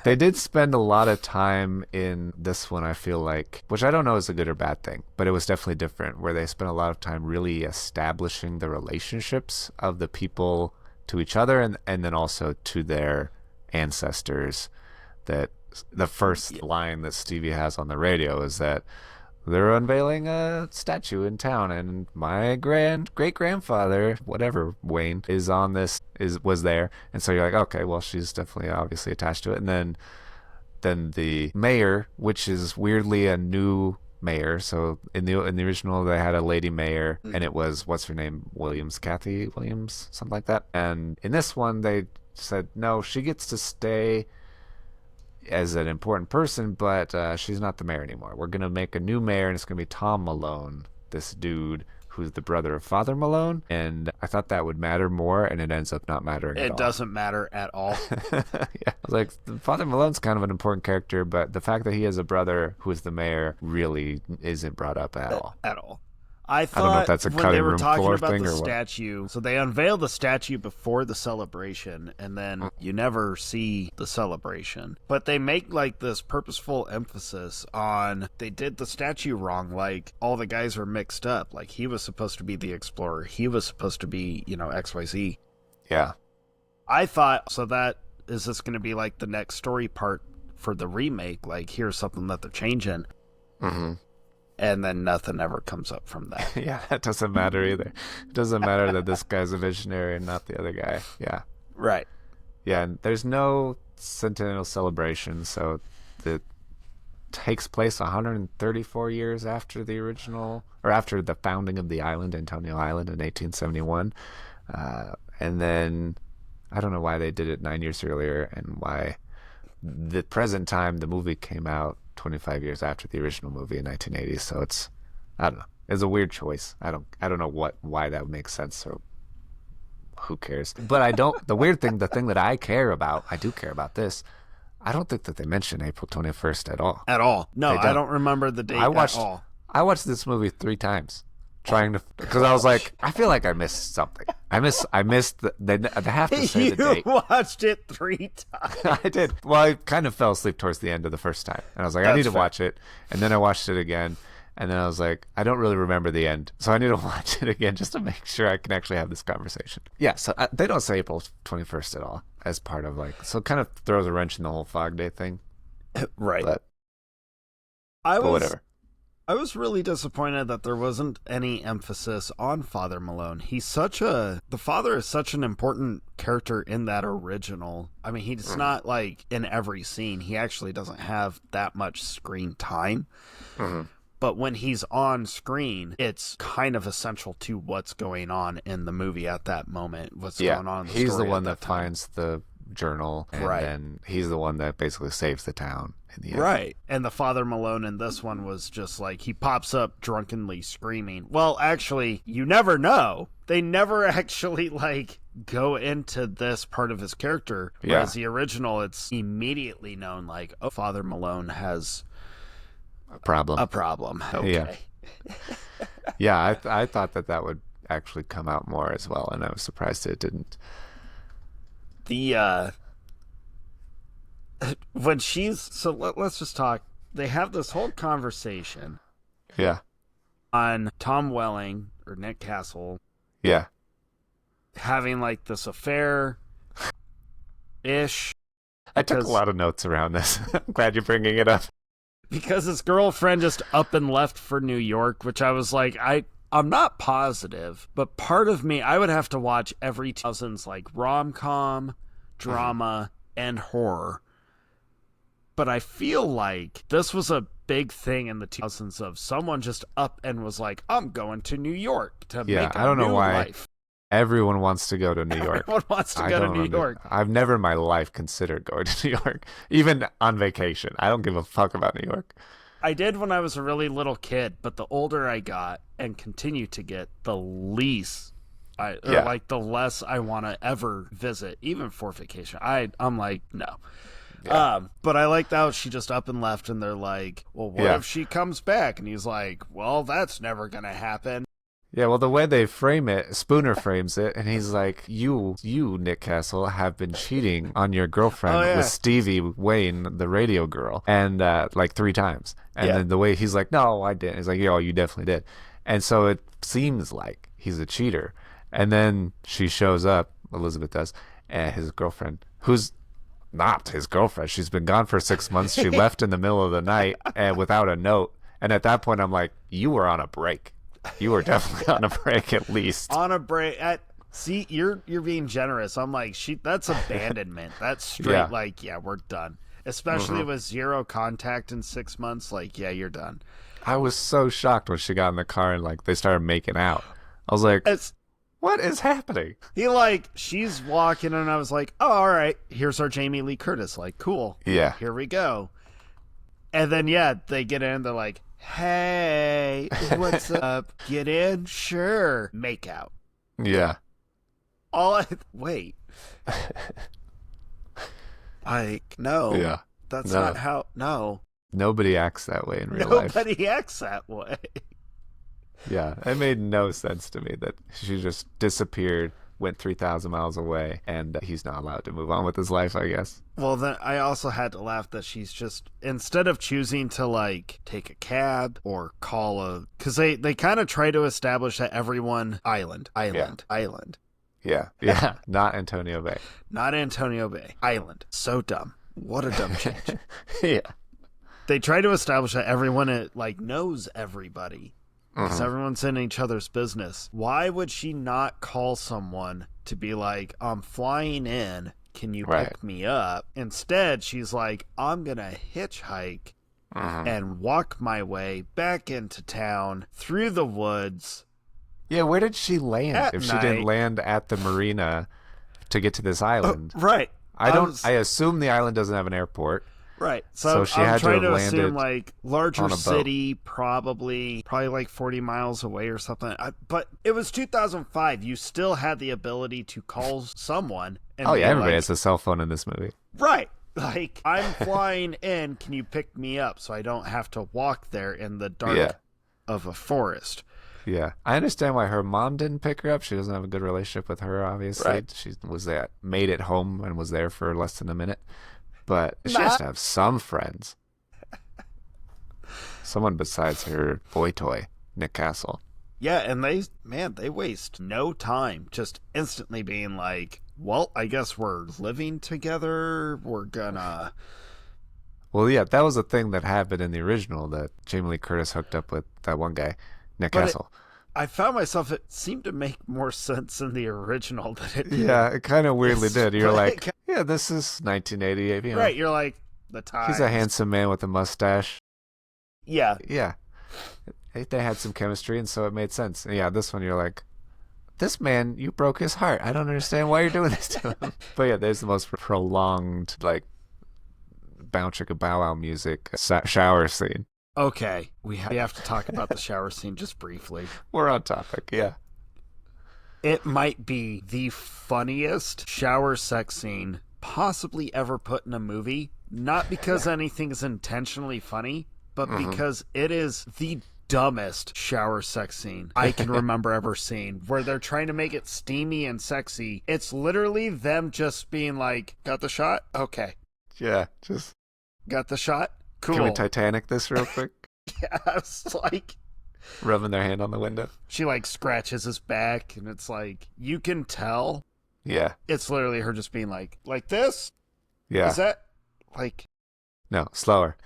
They did spend a lot of time in this one, I feel like, which I don't know is a good or bad thing, but it was definitely different, where they spent a lot of time really establishing the relationships of the people to each other and then also to their ancestors. That the first line that Stevie has on the radio is that they're unveiling a statue in town, and my great-grandfather, whatever Wayne, was there. And so you're like, okay, well, she's definitely obviously attached to it. And then the mayor, which is weirdly a new mayor. So in the original, they had a lady mayor, and it was, what's her name, Kathy Williams, something like that. And in this one, they said no, she gets to stay as an important person, but she's not the mayor anymore. We're gonna make a new mayor, and it's gonna be Tom Malone, this dude who's the brother of Father Malone. And I thought that would matter more, and it ends up not mattering at all. It doesn't matter at all. Yeah, I was like, Father Malone's kind of an important character, but the fact that he has a brother who is the mayor really isn't brought up at all. At all. I don't know if that's a when cutting they were room talking floor about thing the or what. statue, so they unveil the statue before the celebration, and then you never see the celebration. But they make like this purposeful emphasis on they did the statue wrong. Like all the guys are mixed up. Like he was supposed to be the explorer. He was supposed to be, XYZ. Yeah. I thought, so that is this going to be like the next story part for the remake? Like here's something that they're changing. Mm-hmm. And then nothing ever comes up from that. Yeah, that doesn't matter either. It doesn't matter that this guy's a visionary and not the other guy. Yeah. Right. Yeah, and there's no centennial celebration, so it takes place 134 years after the original, or after the founding of the island, Antonio Island, in 1871. And then I don't know why they did it 9 years earlier, and why the present time the movie came out 25 years after the original movie in 1980. So I don't know. It's a weird choice. I don't know why that would make sense. So who cares? But the thing that I do care about this. I don't think that they mention April 21st at all. At all. No, I don't remember the date at all. I watched this movie 3 times. Because I was like, I feel like I missed something. I missed they have to say the date. You watched it 3 times. I did. Well, I kind of fell asleep towards the end of the first time, and I was like, I need to watch it. And then I watched it again, and then I was like, I don't really remember the end, so I need to watch it again just to make sure I can actually have this conversation. Yeah, so they don't say April 21st at all as part of so it kind of throws a wrench in the whole Fog Day thing. Right. But whatever. I was really disappointed that there wasn't any emphasis on Father Malone. The father is such an important character in that original. I mean, he's not like in every scene. He actually doesn't have that much screen time. Mm-hmm. But when he's on screen, it's kind of essential to what's going on in the movie at that moment. What's going on in the story. He's the one that finds the journal, and then he's the one that basically saves the town in the end. Right. And the Father Malone in this one was just like, he pops up drunkenly screaming. Well, actually, you never know. They never actually go into this part of his character. Whereas the original, it's immediately known like, oh, Father Malone has a problem. Okay. Yeah, I thought that would actually come out more as well, and I was surprised it didn't. When let's just talk. They have this whole conversation. Yeah. On Tom Welling or Nick Castle. Yeah. Having this affair ish. I took a lot of notes around this. I'm glad you're bringing it up. Because his girlfriend just up and left for New York, which I was like, I'm not positive, but part of me, I would have to watch every 2000s rom-com, drama, and horror. But I feel like this was a big thing in the 2000s of someone just up and was like, I'm going to New York to make a new life. I don't know why everyone wants to go to New York. Everyone wants to go to New York. I've never in my life considered going to New York, even on vacation. I don't give a fuck about New York. I did when I was a really little kid, but the older I got and continue to get, the less the less I want to ever visit, even for vacation. I'm like, no. Yeah. But I liked how she just up and left, and they're like, well, what if she comes back? And he's like, well, that's never going to happen. Yeah, well, the way they frame it, Spooner frames it, and he's like, you, Nick Castle, have been cheating on your girlfriend with Stevie Wayne, the radio girl, and 3 times. And then the way he's like, no, I didn't. He's like, yo, you definitely did. And so it seems like he's a cheater. And then she shows up, Elizabeth does, and his girlfriend, who's not his girlfriend. She's been gone for 6 months. She left in the middle of the night and without a note. And at that point, I'm like, you were on a break. You were definitely on a break, at least. On a break. See, you're being generous. I'm like, that's abandonment. That's straight we're done. especially with zero contact in 6 months. Like, yeah, you're done. I was so shocked when she got in the car and like they started making out. I was like, what is happening? She's walking and I was like, oh, all right, here's our Jamie Lee Curtis. Like, cool. Yeah. Here we go. And then, yeah, they get in. They're like, hey, what's up? Get in? Sure. Make out. Yeah. Wait. Like, no. Yeah. That's not how, no. Nobody acts that way in real life. Nobody acts that way. Yeah, it made no sense to me that she just disappeared, went 3,000 miles away, and he's not allowed to move on with his life, I guess. Well, then I also had to laugh that she's just, instead of choosing to, like, take a cab or call because they kind of try to establish that everyone, island. Yeah, not Antonio Bay. Not Antonio Bay. Island. So dumb. What a dumb change. Yeah. They try to establish that everyone, like, knows everybody. Because everyone's in each other's business. Why would she not call someone to be like, I'm flying in, can you pick me up? Instead, she's like, I'm going to hitchhike and walk my way back into town, through the woods. Yeah, where did she land if she didn't land at the marina to get to this island? Right. I assume the island doesn't have an airport. Right. So she I'm had trying to to have assume like larger city, boat. probably like 40 miles away or something. But it was 2005. You still had the ability to call someone. And everybody has a cell phone in this movie. Right. Like, I'm flying in. Can you pick me up so I don't have to walk there in the dark of a forest? Yeah. I understand why her mom didn't pick her up. She doesn't have a good relationship with her, obviously. Right. She was made at home and was there for less than a minute. But she has to have some friends. Someone besides her boy toy, Nick Castle. Yeah, and they waste no time just instantly being like, well, I guess we're living together. We're gonna... Well, yeah, that was a thing that happened in the original, that Jamie Lee Curtis hooked up with that one guy, Nick Castle. I found myself, it seemed to make more sense in the original than it did. Yeah, it kind of weirdly did. You're like, yeah, this is 1988. You know. Right, you're like, the time. He's a handsome man with a mustache. Yeah. Yeah. They had some chemistry, and so it made sense. And yeah, this one, you're like, this man, you broke his heart. I don't understand why you're doing this to him. But yeah, there's the most prolonged, like, bow chicka bow wow music shower scene. Okay, we have to talk about the shower scene just briefly. We're on topic, yeah. It might be the funniest shower sex scene possibly ever put in a movie. Not because anything is intentionally funny, but because it is the dumbest shower sex scene I can remember ever seeing, where they're trying to make it steamy and sexy. It's literally them just being like, got the shot? Okay. Yeah, just... Got the shot? Cool. Can we Titanic this real quick? Yeah, I was like... Rubbing their hand on the window. She, like, scratches his back, and it's like, you can tell. Yeah. It's literally her just being like this? Yeah. Is that, like... No, slower.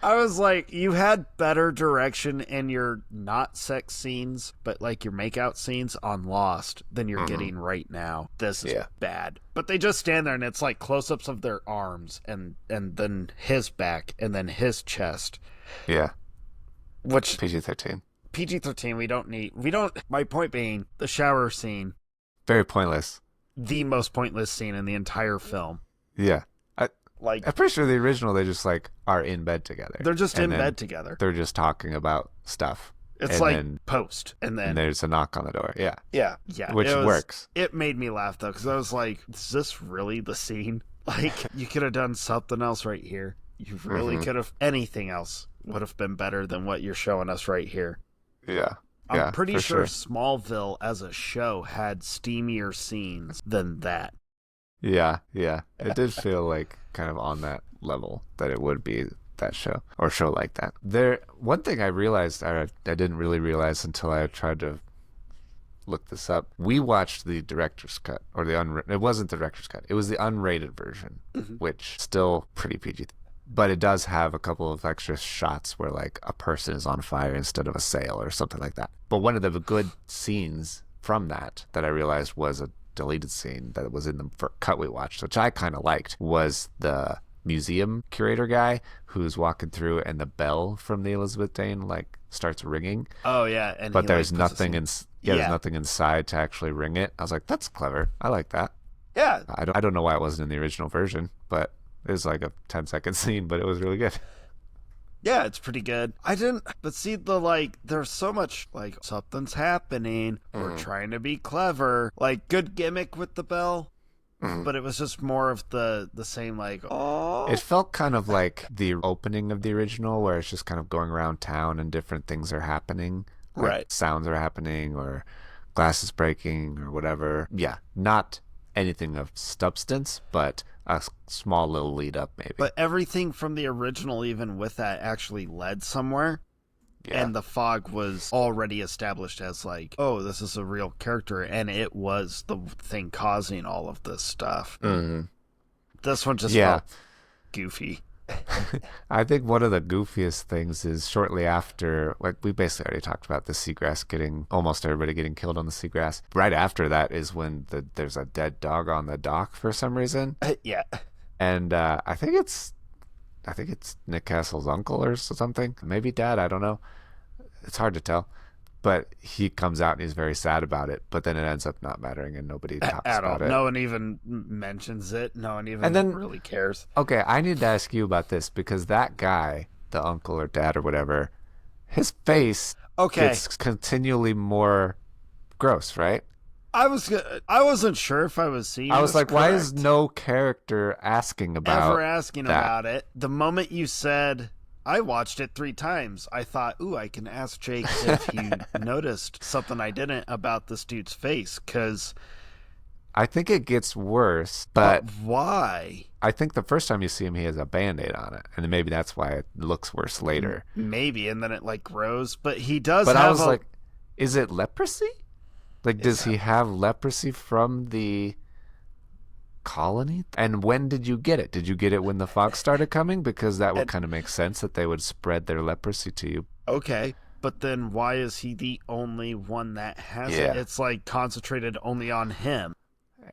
I was like, you had better direction in your not sex scenes, but, like, your makeout scenes on Lost than you're getting right now. This is bad. But they just stand there, and it's, like, close-ups of their arms, and then his back, and then his chest. Yeah. Which... PG-13. PG-13, my point being, the shower scene. Very pointless. The most pointless scene in the entire film. Yeah. I'm pretty sure the original, they just, like, are in bed together. They're just in bed together. They're just talking about stuff. It's like post, and there's a knock on the door. Yeah. Yeah. Which works. It made me laugh, though, because I was like, is this really the scene? Like, you could have done something else right here. You really could have. Anything else would have been better than what you're showing us right here. Yeah. I'm pretty sure Smallville as a show had steamier scenes than that. Yeah. It did feel like kind of on that level that it would be that show or show like that. One thing I realized, I didn't really realize until I tried to look this up. We watched the director's cut, or it wasn't the director's cut. It was the unrated version, which still pretty PG. But it does have a couple of extra shots where like a person is on fire instead of a sail or something like that. But one of the good scenes from that I realized was a deleted scene that was in the cut we watched, which I kind of liked, was the museum curator guy who's walking through, and the bell from the Elizabeth Dane like starts ringing. Oh yeah, and but there's nothing there's nothing inside to actually ring it. I was like, that's clever. I like that. Yeah. I don't know why it wasn't in the original version, but it was like a 10-second scene, but it was really good. Yeah, it's pretty good. But see, there's so much, like, something's happening, we're trying to be clever, like, good gimmick with the bell, but it was just more of the same, like, oh. It felt kind of like the opening of the original, where it's just kind of going around town and different things are happening. Like right. Sounds are happening, or glasses breaking, or whatever. Yeah, not anything of substance, but a small little lead up, maybe. But everything from the original, even with that, actually led somewhere. Yeah. And the fog was already established as like, oh, this is a real character, and it was the thing causing all of this stuff. Mm-hmm. This one just felt goofy. I think one of the goofiest things is shortly after, like we basically already talked about the seagrass almost everybody getting killed on the seagrass. Right after that is when there's a dead dog on the dock for some reason. Yeah. And I think it's Nick Castle's uncle or something. Maybe dad, I don't know. It's hard to tell. But he comes out and he's very sad about it. But then it ends up not mattering and nobody talks about it. No one even mentions it. No one even really cares. Okay, I need to ask you about this because that guy, the uncle or dad or whatever, his face gets continually more gross, right? I wasn't sure if I was seeing. I was like, correct. Why is no character asking about it? The moment you said, I watched it 3 times, I thought, ooh, I can ask Jake if he noticed something I didn't about this dude's face, because I think it gets worse. But why? I think the first time you see him, he has a Band-Aid on it, and maybe that's why it looks worse later. Maybe, and then it like grows, but he does. But I was like, is it leprosy? Like, does he have leprosy from the colony? And when did you get it? Did you get it when the fog started coming? Because that would kind of make sense that they would spread their leprosy to you. Okay, but then why is he the only one that has it? It's like concentrated only on him.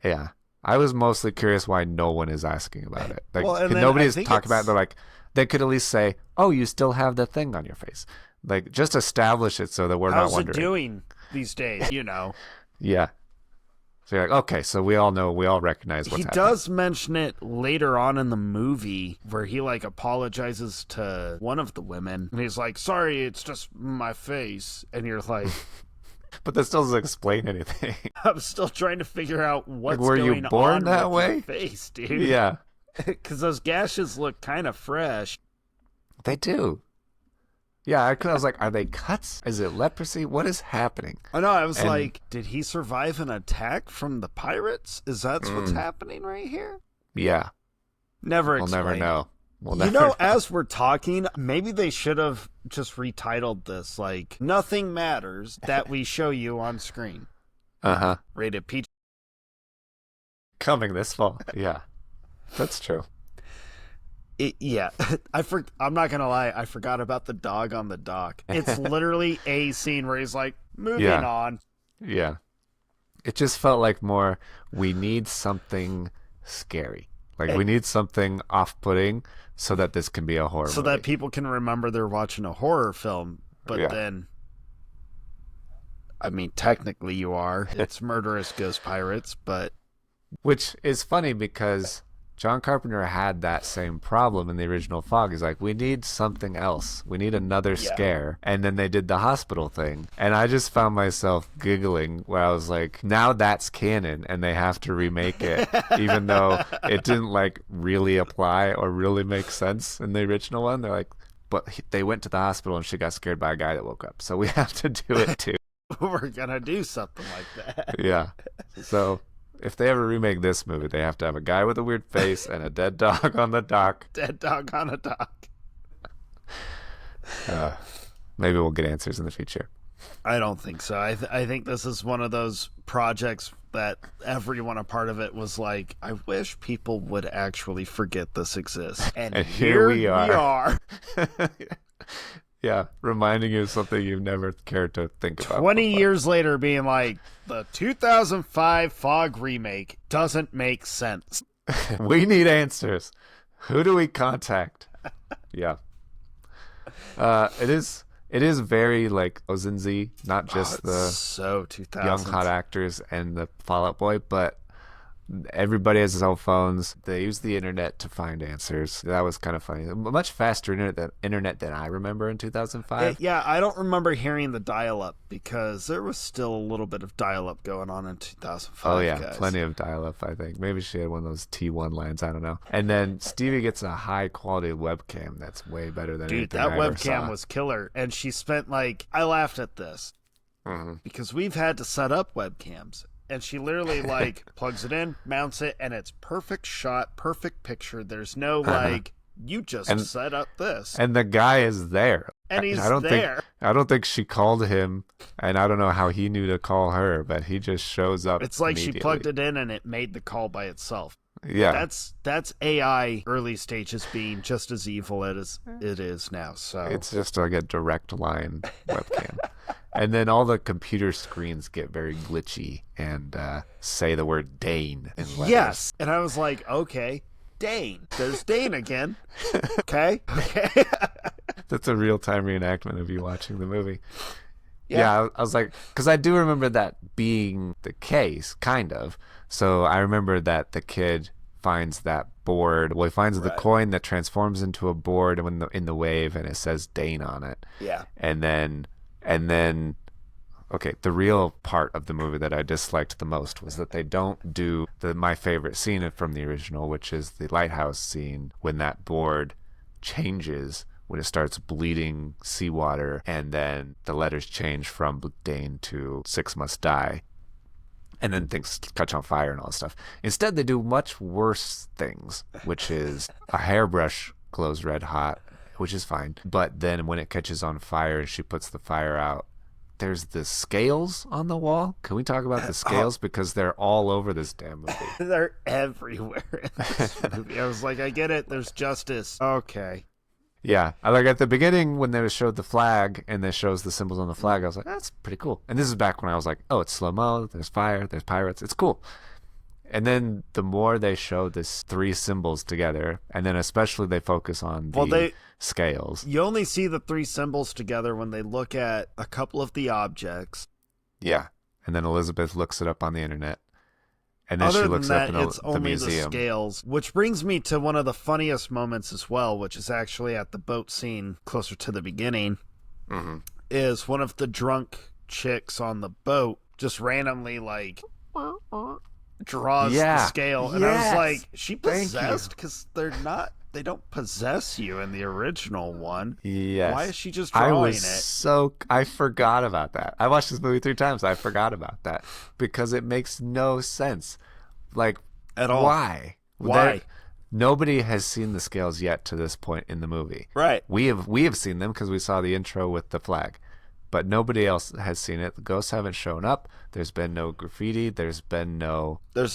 Yeah. I was mostly curious why no one is asking about it. Like, nobody's talking about it. They're like, they could at least say, oh, you still have the thing on your face. Like, just establish it so that we're not wondering. How's it doing these days, you know? Yeah. So you're like, okay, so we all recognize what's happening. He does mention it later on in the movie where he like apologizes to one of the women. And he's like, sorry, it's just my face. And you're like... But that still doesn't explain anything. I'm still trying to figure out what's going on. Were you born that way? Your face, dude. Yeah. Because those gashes look kind of fresh. They do. Yeah, I was like, are they cuts? Is it leprosy? What is happening? I know. I was like, did he survive an attack from the pirates? Is that what's happening right here? Yeah. We'll never know. As we're talking, maybe they should have just retitled this, like, Nothing Matters That We Show You on Screen. Uh-huh. Rated PG. Coming this fall. Yeah. That's true. I'm not gonna lie, I forgot about the dog on the dock. It's literally a scene where he's like, moving on. Yeah. It just felt like more, we need something scary. Like, we need something off-putting so that this can be a horror movie. That people can remember they're watching a horror film. But then, I mean, technically you are. It's murderous ghost pirates, but... Which is funny because John Carpenter had that same problem in the original Fog. He's like, we need something else. We need another scare. And then they did the hospital thing. And I just found myself giggling where I was like, now that's canon and they have to remake it, even though it didn't like really apply or really make sense in the original one. They're like, but they went to the hospital and she got scared by a guy that woke up. So we have to do it too. We're going to do something like that. Yeah. So... if they ever remake this movie, they have to have a guy with a weird face and a dead dog on the dock. Dead dog on a dock. Maybe we'll get answers in the future. I don't think so. I think this is one of those projects that everyone a part of it was like, I wish people would actually forget this exists. And here we are. Yeah, reminding you of something you've never cared to think about. 20 years later being like, the 2005 Fog remake doesn't make sense. We need answers. Who do we contact? Yeah. It is very like Ozenzy, not just the so 2000s young hot actors and the Fall Out Boy, but everybody has cell phones. They use the internet to find answers. That was kind of funny. A much faster internet than I remember in 2005. Yeah, I don't remember hearing the dial-up because there was still a little bit of dial-up going on in 2005. Oh yeah, guys. Plenty of dial-up. I think maybe she had one of those T1 lines. I don't know. And then Stevie gets a high-quality webcam that's way better than anything I ever saw. That webcam was killer, and she spent I laughed at this because we've had to set up webcams. And she literally plugs it in, mounts it, and it's perfect shot, perfect picture. There's no you just set up this. And the guy is there. And he's there. I don't think she called him, and I don't know how he knew to call her, but he just shows up. It's like she plugged it in and it made the call by itself. Yeah. That's AI early stages being just as evil as it is now. So it's just like a direct line webcam. And then all the computer screens get very glitchy and say the word Dane in letters. Yes. And I was like, okay, Dane. There's Dane again. Okay. That's a real-time reenactment of you watching the movie. Yeah, I was like, because I do remember that being the case, kind of. So I remember that the kid finds that board. Well, he finds the coin that transforms into a board in the wave, and it says Dane on it. Yeah. And then, okay, the real part of the movie that I disliked the most was that they don't do my favorite scene from the original, which is the lighthouse scene when that board changes, when it starts bleeding seawater, and then the letters change from Dane to 6 Must Die. And then things catch on fire and all that stuff. Instead, they do much worse things, which is a hairbrush glows red hot, which is fine. But then when it catches on fire and she puts the fire out, there's the scales on the wall. Can we talk about the scales? Because they're all over this damn movie. They're everywhere in this movie. I was like, I get it. There's justice. Okay. Yeah, I like at the beginning when they showed the flag and it shows the symbols on the flag, I was like, that's pretty cool. And this is back when I was like, oh, it's slow-mo, there's fire, there's pirates, it's cool. And then the more they show this 3 symbols together, and then especially they focus on the scales. You only see the 3 symbols together when they look at a couple of the objects. Yeah, and then Elizabeth looks it up on the internet. And then she looks up in the museum. The scales, which brings me to one of the funniest moments as well, which is actually at the boat scene closer to the beginning, is one of the drunk chicks on the boat just randomly draws the scale. And I was like, she possessed? Because they don't possess you in the original one. Yes. Why is she just drawing I forgot about that. I watched this movie 3 times. I forgot about that because it makes no sense. At all. Why? Nobody has seen the scales yet to this point in the movie. Right. We have seen them because we saw the intro with the flag. But nobody else has seen it. The ghosts haven't shown up. There's been no graffiti. There's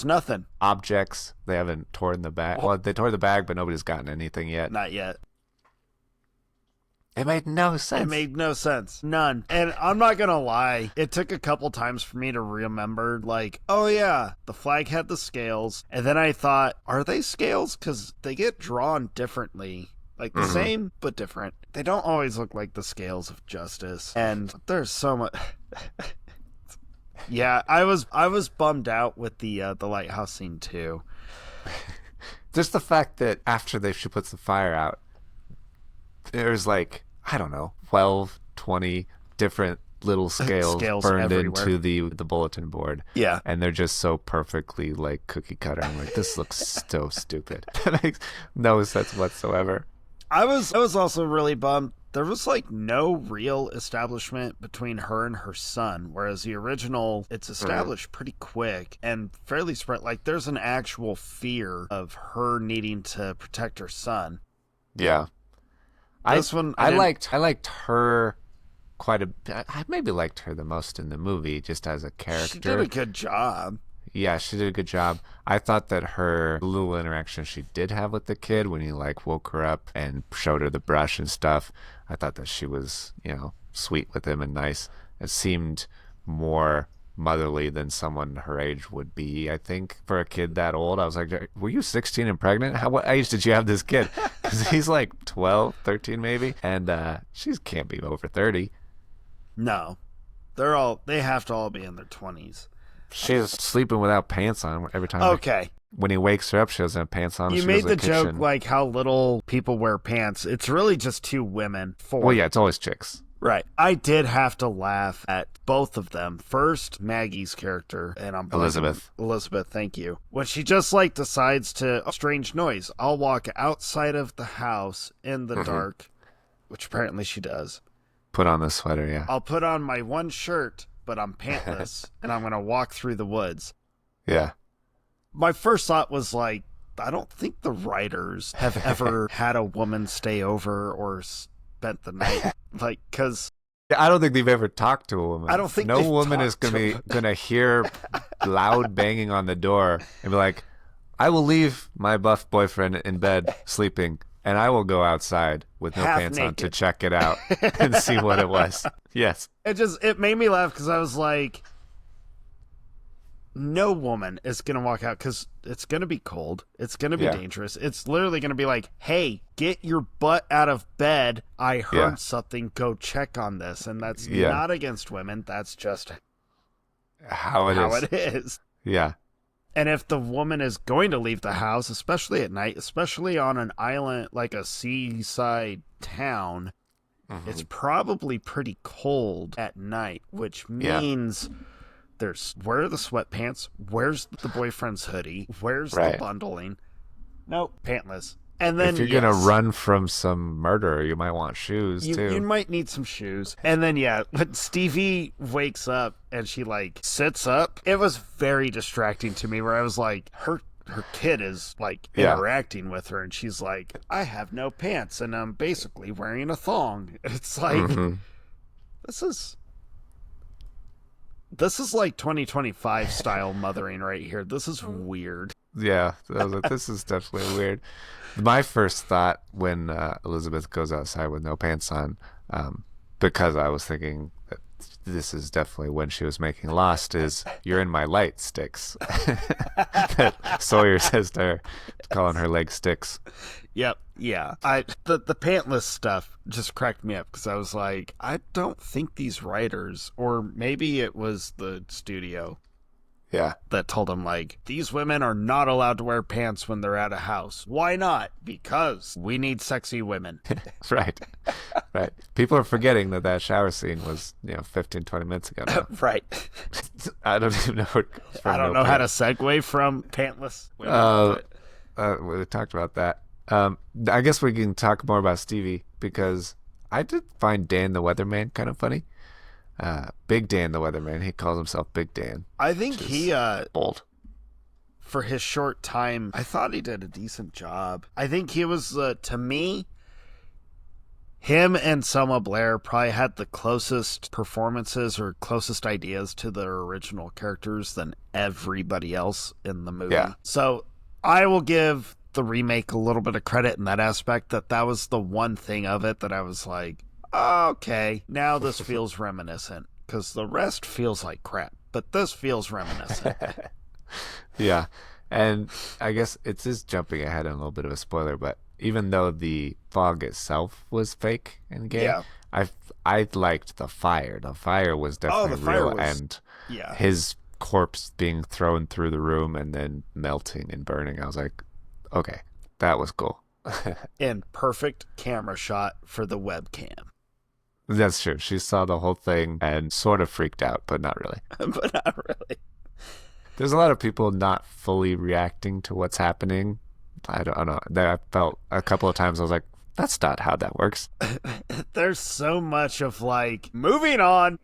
nothing. Objects. They haven't torn the bag. Well, they tore the bag, but nobody's gotten anything yet. Not yet. It made no sense. It made no sense. None. And I'm not going to lie. It took a couple times for me to remember, oh yeah, the flag had the scales. And then I thought, are they scales? Because they get drawn differently. The same, but different. They don't always look like the scales of justice. And there's so much... Yeah, I was bummed out with the lighthouse scene, too. Just the fact that after she puts the fire out, there's I don't know, 12, 20 different little scales burned everywhere into the bulletin board. Yeah. And they're just so perfectly cookie cutter. I'm like, this looks so stupid. That makes no sense whatsoever. I was also really bummed. There was no real establishment between her and her son, whereas the original, it's established pretty quick and fairly spread. There's an actual fear of her needing to protect her son. Yeah. This one, I liked her quite a bit. I maybe liked her the most in the movie, just as a character. She did a good job. Yeah, she did a good job. I thought that her little interaction she did have with the kid when he woke her up and showed her the brush and stuff, I thought that she was, sweet with him and nice. It seemed more motherly than someone her age would be, I think, for a kid that old. I was like, were you 16 and pregnant? What age did you have this kid? Because he's like 12, 13 maybe, and she can't be over 30. No. They have to all be in their 20s. She's sleeping without pants on every time. Okay. When he wakes her up, she doesn't have pants on. You made the joke like how little people wear pants. It's really just two women. Well, yeah, it's always chicks. Right. I did have to laugh at both of them. First, Maggie's character, and I'm Elizabeth. Elizabeth, thank you. When she just like decides to, a strange noise. I'll walk outside of the house in the dark, which apparently she does. Put on the sweater, yeah. I'll put on my one shirt, but I'm pantless, and I'm going to walk through the woods. Yeah. My first thought was like, I don't think the writers have ever had a woman stay over or spent the night. Like, because I don't think they've ever talked to a woman. I don't think no woman is gonna hear loud banging on the door and be like, I will leave my buff boyfriend in bed sleeping, and I will go outside with no pants on to check it out and see what it was. Yes. It made me laugh because I was like, no woman is going to walk out because it's going to be cold. It's going to be dangerous. It's literally going to be like, hey, get your butt out of bed. I heard something. Go check on this. And that's not against women. That's just how it is. Yeah. And if the woman is going to leave the house, especially at night, especially on an island, like a seaside town, it's probably pretty cold at night, which means... where are the sweatpants? Where's the boyfriend's hoodie? Where's the bundling? Nope, pantless. And then if you're gonna run from some murderer, you might want shoes too. You might need some shoes. And then when Stevie wakes up and she like sits up, it was very distracting to me. Where I was like, her kid is like interacting with her, and she's like, I have no pants, and I'm basically wearing a thong. It's like This is like 2025 style mothering right here. This is weird. Yeah, I was like, this is definitely weird. My first thought when Elizabeth goes outside with no pants on, because I was thinking that this is definitely when she was making Lost, is you're in my light, Sticks. That Sawyer says to her, calling her leg Sticks. Yep. Yeah. The pantless stuff just cracked me up because I was like, I don't think these writers, or maybe it was the studio, that told them like, these women are not allowed to wear pants when they're at a house. Why not? Because we need sexy women. Right. People are forgetting that shower scene was 15, 20 minutes ago now. Right. I don't even know where it goes from. I don't know how to segue from pantless women. We talked about that. I guess we can talk more about Stevie, because I did find Dan the Weatherman kind of funny. Big Dan the Weatherman. He calls himself Big Dan. I think he bold. For his short time, I thought he did a decent job. I think he was, to me, him and Selma Blair probably had the closest performances or closest ideas to their original characters than everybody else in the movie. Yeah. So I will give the remake a little bit of credit in that aspect, that was the one thing of it that I was like, okay, now this feels reminiscent, because the rest feels like crap, but this feels reminiscent. Yeah, and I guess it's just jumping ahead on a little bit of a spoiler, but even though the fog itself was fake in game, I liked the fire. The fire was definitely real, and his corpse being thrown through the room and then melting and burning. I was like, okay, that was cool. And perfect camera shot for the webcam. That's true. She saw the whole thing and sort of freaked out, but not really. But not really. There's a lot of people not fully reacting to what's happening. I don't know. I felt a couple of times I was like, that's not how that works. There's so much of like, moving on.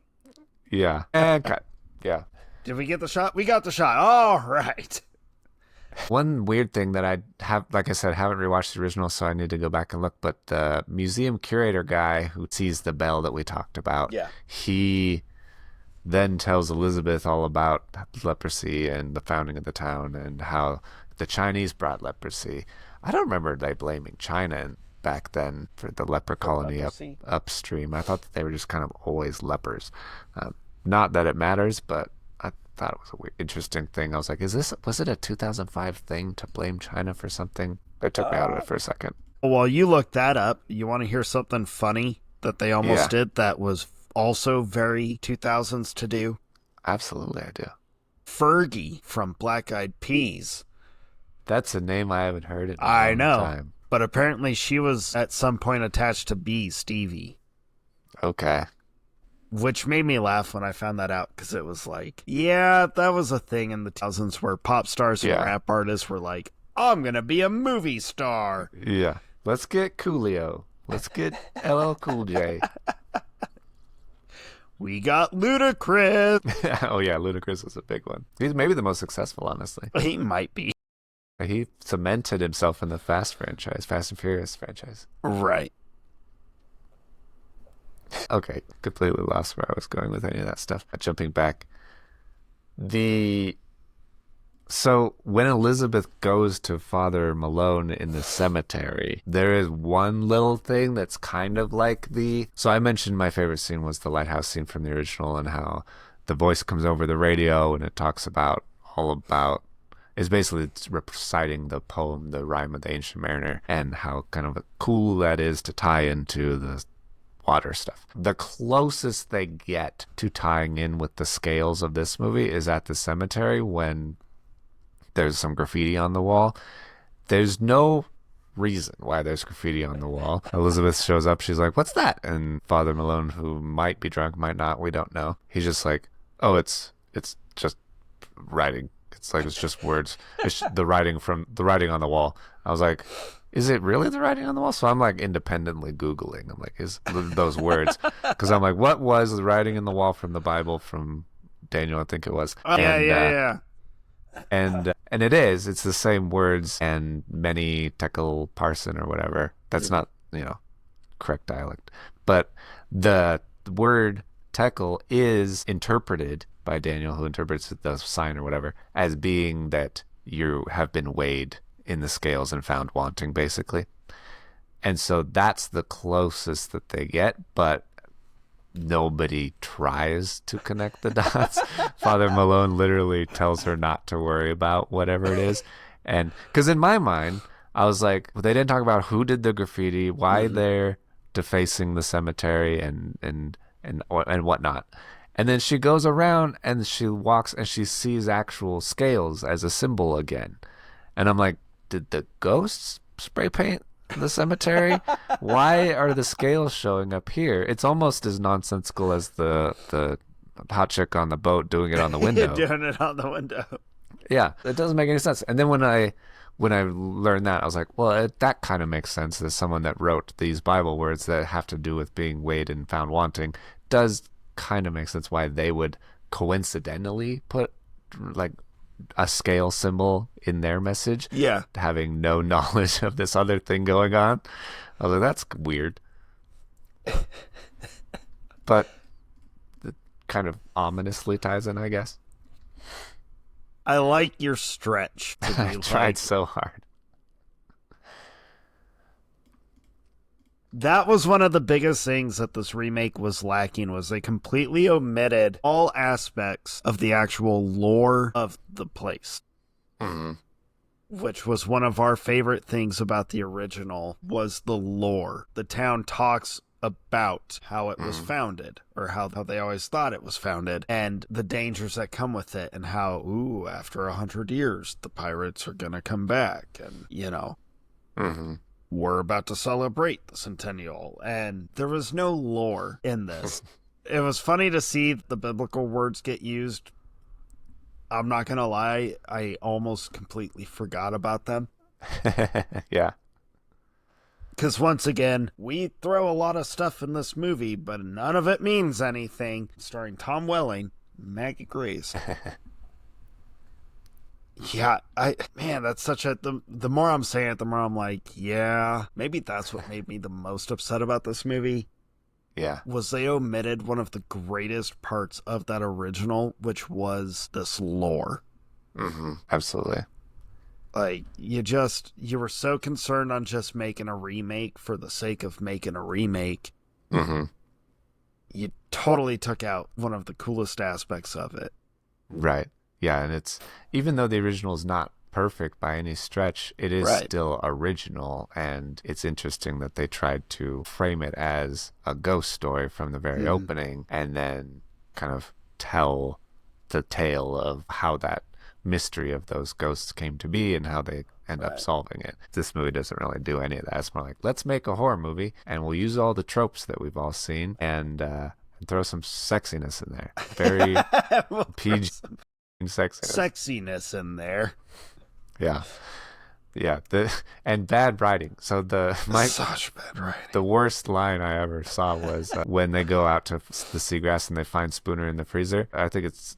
Yeah. And cut. Yeah. Did we get the shot? We got the shot. All right. One weird thing that I have, like I said, haven't rewatched the original, so I need to go back and look. But the museum curator guy who sees the bell that we talked about, he then tells Elizabeth all about leprosy and the founding of the town and how the Chinese brought leprosy. I don't remember they blaming China back then for the leper colony upstream. I thought that they were just kind of always lepers. Not that it matters, but I thought it was a weird, interesting thing. I was like, was it a 2005 thing to blame China for something? It took me out of it for a second. While you look that up, you want to hear something funny that they almost did that was also very 2000s to do? Absolutely, I do. Fergie from Black Eyed Peas. That's a name I haven't heard in a long time. But apparently she was at some point attached to B. Stevie. Okay. Which made me laugh when I found that out, because it was like, yeah, that was a thing in the 2000s where pop stars and rap artists were like, I'm going to be a movie star. Yeah. Let's get Coolio. Let's get LL Cool J. We got Ludacris. Oh, yeah, Ludacris was a big one. He's maybe the most successful, honestly. He might be. He cemented himself in the Fast and Furious franchise. Right. Okay, completely lost where I was going with any of that stuff. Jumping back. So when Elizabeth goes to Father Malone in the cemetery, there is one little thing that's kind of like so I mentioned my favorite scene was the lighthouse scene from the original, and how the voice comes over the radio and it talks about it's basically reciting the poem, The Rime of the Ancient Mariner, and how kind of cool that is to tie into the water stuff. The closest they get to tying in with the scales of this movie is at the cemetery when there's some graffiti on the wall. There's no reason why there's graffiti on the wall. Elizabeth shows up, she's like, what's that? And Father Malone, who might be drunk, might not, we don't know. He's just like, oh, it's just writing. It's just words. It's the writing on the wall. I was like, is it really the writing on the wall? So I'm like independently Googling. I'm like, is those words? Because I'm like, what was the writing in the wall from the Bible from Daniel? I think it was. Yeah. And it's the same words and many tekel parson or whatever. That's not, correct dialect. But the word tekel is interpreted by Daniel, who interprets the sign or whatever, as being that you have been weighed in the scales and found wanting, basically. And so that's the closest that they get, but nobody tries to connect the dots. Father Malone literally tells her not to worry about whatever it is. And because in my mind, I was like, well, they didn't talk about who did the graffiti, why they're defacing the cemetery and whatnot. And then she goes around and she walks and she sees actual scales as a symbol again. And I'm like, did the ghosts spray paint the cemetery? Why are the scales showing up here? It's almost as nonsensical as the hot chick on the boat doing it on the window. Doing it on the window. Yeah, it doesn't make any sense. And then when I learned that, I was like, well, that kind of makes sense. As someone that wrote these Bible words that have to do with being weighed and found wanting, does kind of make sense why they would coincidentally put like a scale symbol in their message. Yeah. Having no knowledge of this other thing going on. I was like, that's weird. But it kind of ominously ties in, I guess. I like your stretch. I tried so hard. That was one of the biggest things that this remake was lacking, was they completely omitted all aspects of the actual lore of the place. Mm-hmm. Which was one of our favorite things about the original, was the lore. The town talks about how it was founded, or how they always thought it was founded, and the dangers that come with it, and how, after 100 years, the pirates are gonna come back, and, Mm-hmm. we're about to celebrate the centennial, and there was no lore in this. It was funny to see the biblical words get used. I'm not gonna lie, I almost completely forgot about them. Yeah. Because once again, we throw a lot of stuff in this movie, but none of it means anything. Starring Tom Welling, Maggie Grace. Yeah, that's such the more I'm saying it, the more I'm like, yeah, maybe that's what made me the most upset about this movie. Yeah. Was they omitted one of the greatest parts of that original, which was this lore. Mm-hmm. Absolutely. Like, you were so concerned on just making a remake for the sake of making a remake. Mm-hmm. You totally took out one of the coolest aspects of it. Right. Yeah, and it's even though the original is not perfect by any stretch, it is still original, and it's interesting that they tried to frame it as a ghost story from the very opening and then kind of tell the tale of how that mystery of those ghosts came to be and how they end up solving it. This movie doesn't really do any of that. It's more like, let's make a horror movie and we'll use all the tropes that we've all seen and throw some sexiness in there. Very PG sexiness in there. Yeah. And bad writing. So such bad writing. The worst line I ever saw was when they go out to the seagrass and they find Spooner in the freezer. I think it's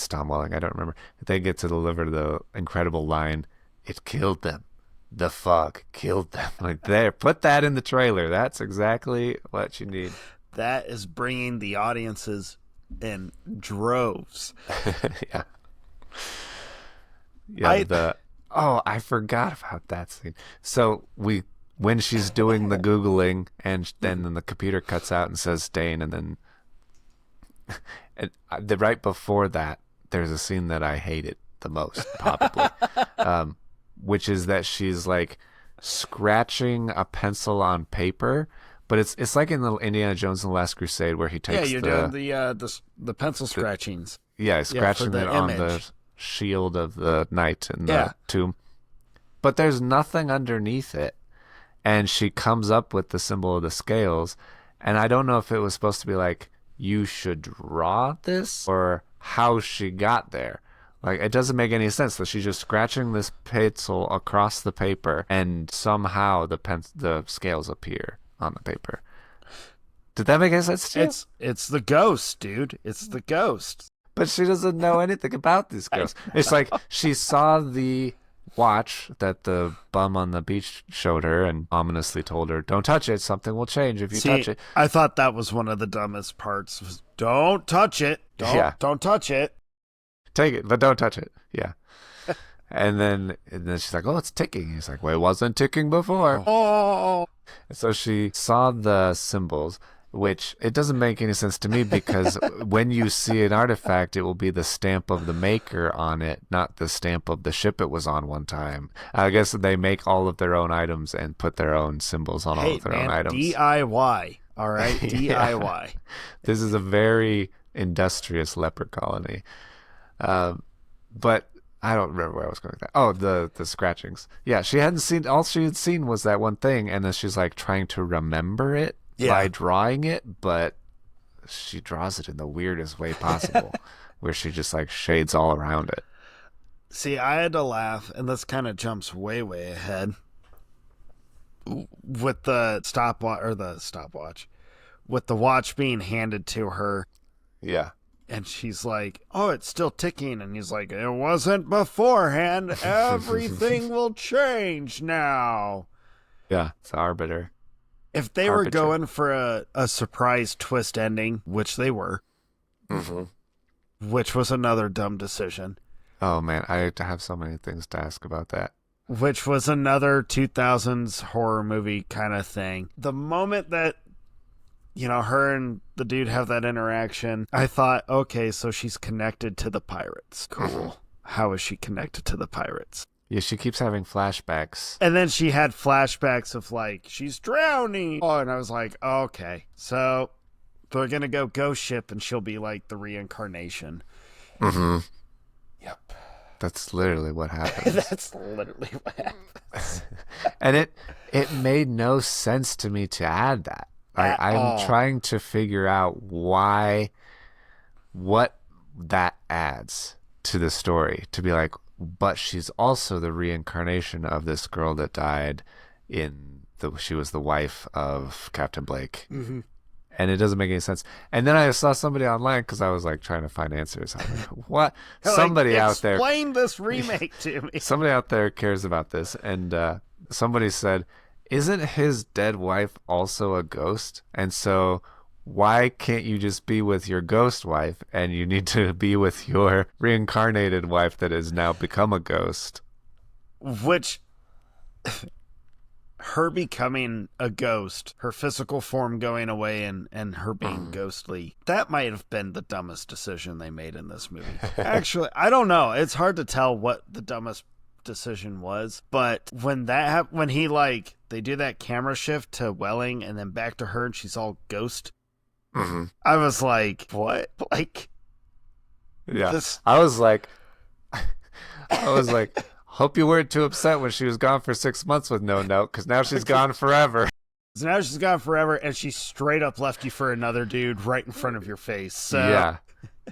Tom Welling. I don't remember. They get to deliver the incredible line, "It killed them. The fog killed them." Like, there, put that in the trailer. That's exactly what you need. That is bringing the audiences in droves. Yeah. Yeah. I forgot about that scene. So when she's doing the Googling and then the computer cuts out and says Dane, and then right before that, there's a scene that I hated the most, probably, which is that she's like scratching a pencil on paper. But it's like in the Indiana Jones and the Last Crusade where he takes doing the pencil scratchings. Scratching it on the shield of the knight in the tomb. But there's nothing underneath it. And she comes up with the symbol of the scales. And I don't know if it was supposed to be like, you should draw this, or how she got there. Like, it doesn't make any sense that she's just scratching this pencil across the paper and somehow the scales appear on the paper. Did that make any sense to you? It's the ghost, dude. It's the ghost. But she doesn't know anything about these ghosts. It's like she saw the watch that the bum on the beach showed her and ominously told her, "Don't touch it. Something will change if you touch it." I thought that was one of the dumbest parts. Was, don't touch it. Don't touch it. Take it, but don't touch it. Yeah. And then she's like, "Oh, it's ticking." He's like, "Well, it wasn't ticking before." Oh. So she saw the symbols, which it doesn't make any sense to me because when you see an artifact, it will be the stamp of the maker on it, not the stamp of the ship it was on one time. I guess they make all of their own items and put their own symbols on all of their own items. DIY. All right, DIY. This is a very industrious leper colony. But I don't remember where I was going with that. Oh, the scratchings. Yeah, all she had seen was that one thing, and then she's like trying to remember it by drawing it, but she draws it in the weirdest way possible, where she just like shades all around it. See, I had to laugh, and this kind of jumps way ahead with the stopwatch, with the watch being handed to her. Yeah. And she's like, "Oh, it's still ticking." And he's like, "It wasn't beforehand. Everything will change now." Yeah, it's arbiter. If they were going for a surprise twist ending, which they were, which was another dumb decision. Oh, man, I have so many things to ask about that. Which was another 2000s horror movie kind of thing. The moment that her and the dude have that interaction, I thought, okay, so she's connected to the pirates. Cool. How is she connected to the pirates? Yeah, she keeps having flashbacks. And then she had flashbacks of, like, she's drowning. Oh, and I was like, okay, so they're going to go ghost ship and she'll be, like, the reincarnation. Mm-hmm. Yep. That's literally what happens. That's literally what happens. And it made no sense to me to add that. I'm trying to figure out what that adds to the story, to be like, but she's also the reincarnation of this girl that died she was the wife of Captain Blake. Mm-hmm. And it doesn't make any sense. And then I saw somebody online, because I was like trying to find answers. I'm like, what? Somebody out there. Explain this remake to me. Somebody out there cares about this. And somebody said, isn't his dead wife also a ghost? And so why can't you just be with your ghost wife and you need to be with your reincarnated wife that has now become a ghost? Which, her becoming a ghost, her physical form going away and her being ghostly, that might have been the dumbest decision they made in this movie. Actually, I don't know. It's hard to tell what the dumbest decision was, but when he like they do that camera shift to Welling and then back to her and she's all ghost, I was like, what? Like, yeah, I was like, hope you weren't too upset when she was gone for 6 months with no note, because now she's gone forever. So now she's gone forever, and she straight up left you for another dude right in front of your face. So.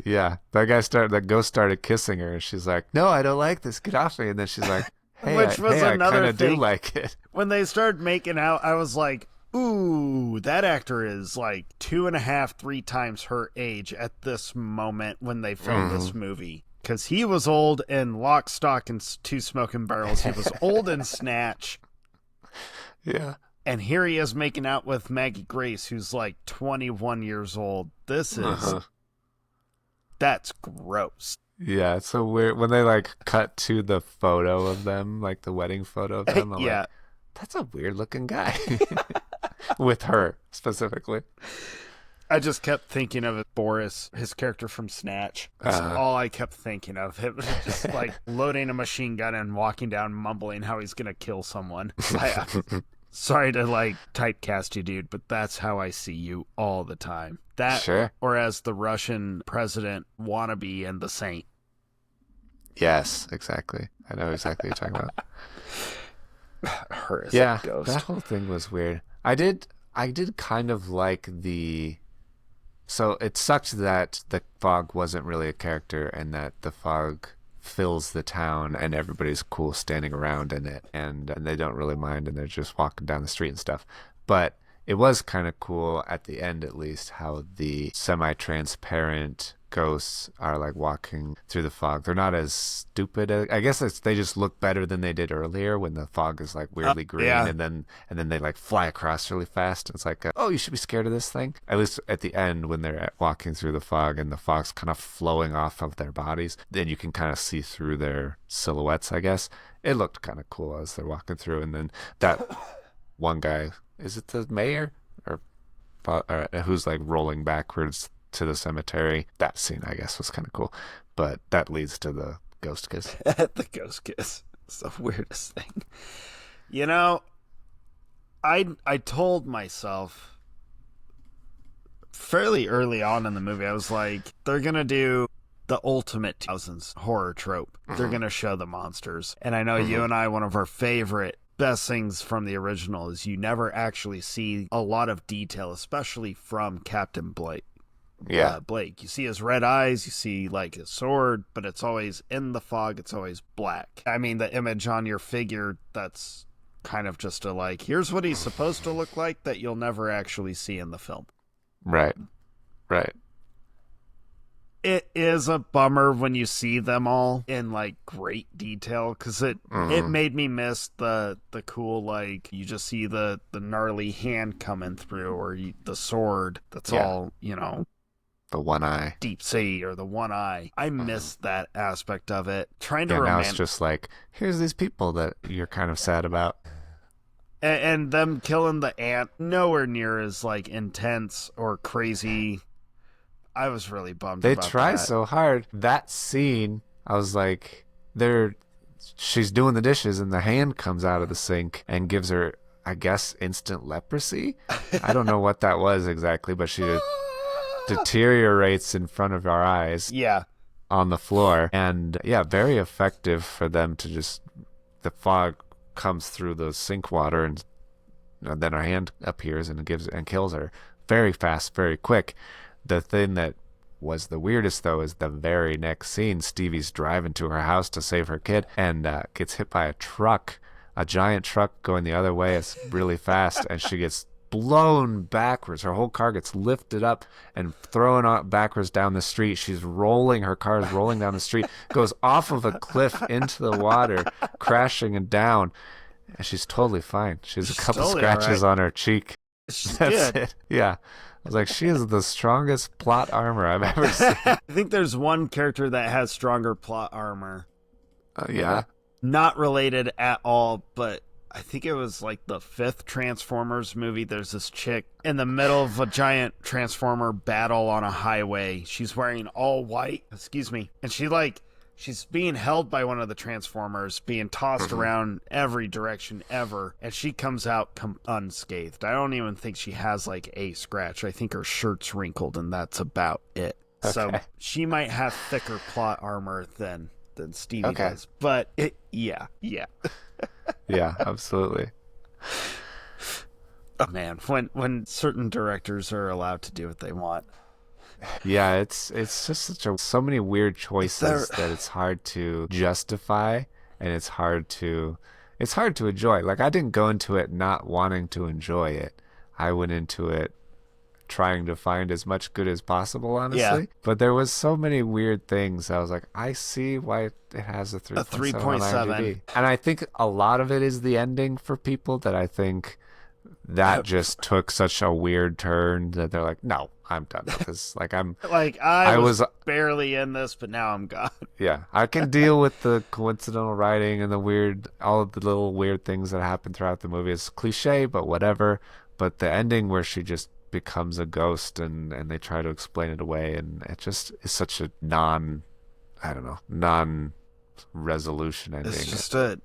Yeah. That ghost started kissing her, and she's like, "No, I don't like this. Get off me!" And then she's like, "Hey, I kind of do like it." When they started making out, I was like, "Ooh, that actor is like 2.5, 3 times her age at this moment when they filmed this movie." Because he was old in Lock, Stock, and Two Smoking Barrels. He was old in Snatch. Yeah. And here he is making out with Maggie Grace, who's like 21 years old. This is... That's gross. Yeah, it's so weird. When they like cut to the photo of them, like the wedding photo of them, I'm like, that's a weird looking guy. With her, specifically. I just kept thinking of Boris, his character from Snatch. That's all I kept thinking of. Him just like loading a machine gun and walking down mumbling how he's going to kill someone. Sorry to like typecast you, dude, but that's how I see you all the time. That, sure. Or as the Russian president wannabe and the Saint. Yes, exactly. I know exactly what you're talking about. Her as a ghost. That whole thing was weird. I did kind of like the... So it sucked that the fog wasn't really a character and that the fog fills the town and everybody's cool standing around in it and they don't really mind and they're just walking down the street and stuff. But it was kind of cool at the end, at least, how the semi-transparent ghosts are like walking through the fog. They're not as stupid. I guess they just look better than they did earlier when the fog is like weirdly green and then they like fly across really fast. It's like, oh, you should be scared of this thing. At least at the end when they're walking through the fog and the fog's kind of flowing off of their bodies, then you can kind of see through their silhouettes, I guess. It looked kind of cool as they're walking through. And then that one guy, is it the mayor or who's like rolling backwards to the cemetery? That scene, I guess, was kind of cool, but that leads to the ghost kiss. The ghost kiss. It's the weirdest thing. You know, I told myself fairly early on in the movie, I was like, they're gonna do the ultimate 2000s horror trope. They're gonna show the monsters, and I know you and I, one of our favorite best things from the original is you never actually see a lot of detail, especially from Captain Blake. Blake. You see his red eyes, you see like his sword, but it's always in the fog, it's always black. I mean, the image on your figure, that's kind of just a like, here's what he's supposed to look like that you'll never actually see in the film. Right. It is a bummer when you see them all in like great detail, because it made me miss the cool, like you just see the gnarly hand coming through or the sword that's all, you know, the one eye, deep sea, or the one eye. I miss that aspect of it. Trying to now it's just like, here's these people that you're kind of sad about, and them killing the ant nowhere near as like intense or crazy. I was really bummed about that. They try so hard. That scene, I was like, she's doing the dishes and the hand comes out of the sink and gives her, I guess, instant leprosy. I don't know what that was exactly, but she deteriorates in front of our eyes. Yeah. On the floor. And yeah, very effective for them to just, the fog comes through the sink water and then her hand appears and kills her. Very fast, very quick. The thing that was the weirdest, though, is the very next scene. Stevie's driving to her house to save her kid and gets hit by a truck, a giant truck going the other way. It's really fast, and she gets blown backwards. Her whole car gets lifted up and thrown backwards down the street. Her car is rolling down the street, goes off of a cliff into the water, crashing and down. And she's totally fine. She has a couple scratches on her cheek. That's it. Yeah. I was like, she is the strongest plot armor I've ever seen. I think there's one character that has stronger plot armor. Yeah. Not related at all, but I think it was like the 5th Transformers movie. There's this chick in the middle of a giant Transformer battle on a highway. She's wearing all white, and she's being held by one of the Transformers, being tossed around every direction ever, and she comes out unscathed. I don't even think she has like a scratch. I think her shirt's wrinkled, and that's about it. Okay. So she might have thicker plot armor than Stevie does. But yeah. Yeah, absolutely. Oh, man, when certain directors are allowed to do what they want. Yeah, it's just so many weird choices that it's hard to justify, and it's hard to enjoy. Like, I didn't go into it not wanting to enjoy it. I went into it trying to find as much good as possible, honestly. Yeah. But there was so many weird things. I was like, I see why it has a 3.7. And I think a lot of it is the ending for people, that I think that just took such a weird turn that they're like, no, I'm done with this. Like, I was barely in this, but now I'm gone. Yeah, I can deal with the coincidental writing and all of the little weird things that happen throughout the movie. It's cliche, but whatever. But the ending where she just becomes a ghost and they try to explain it away, and it just is such a non-resolution ending.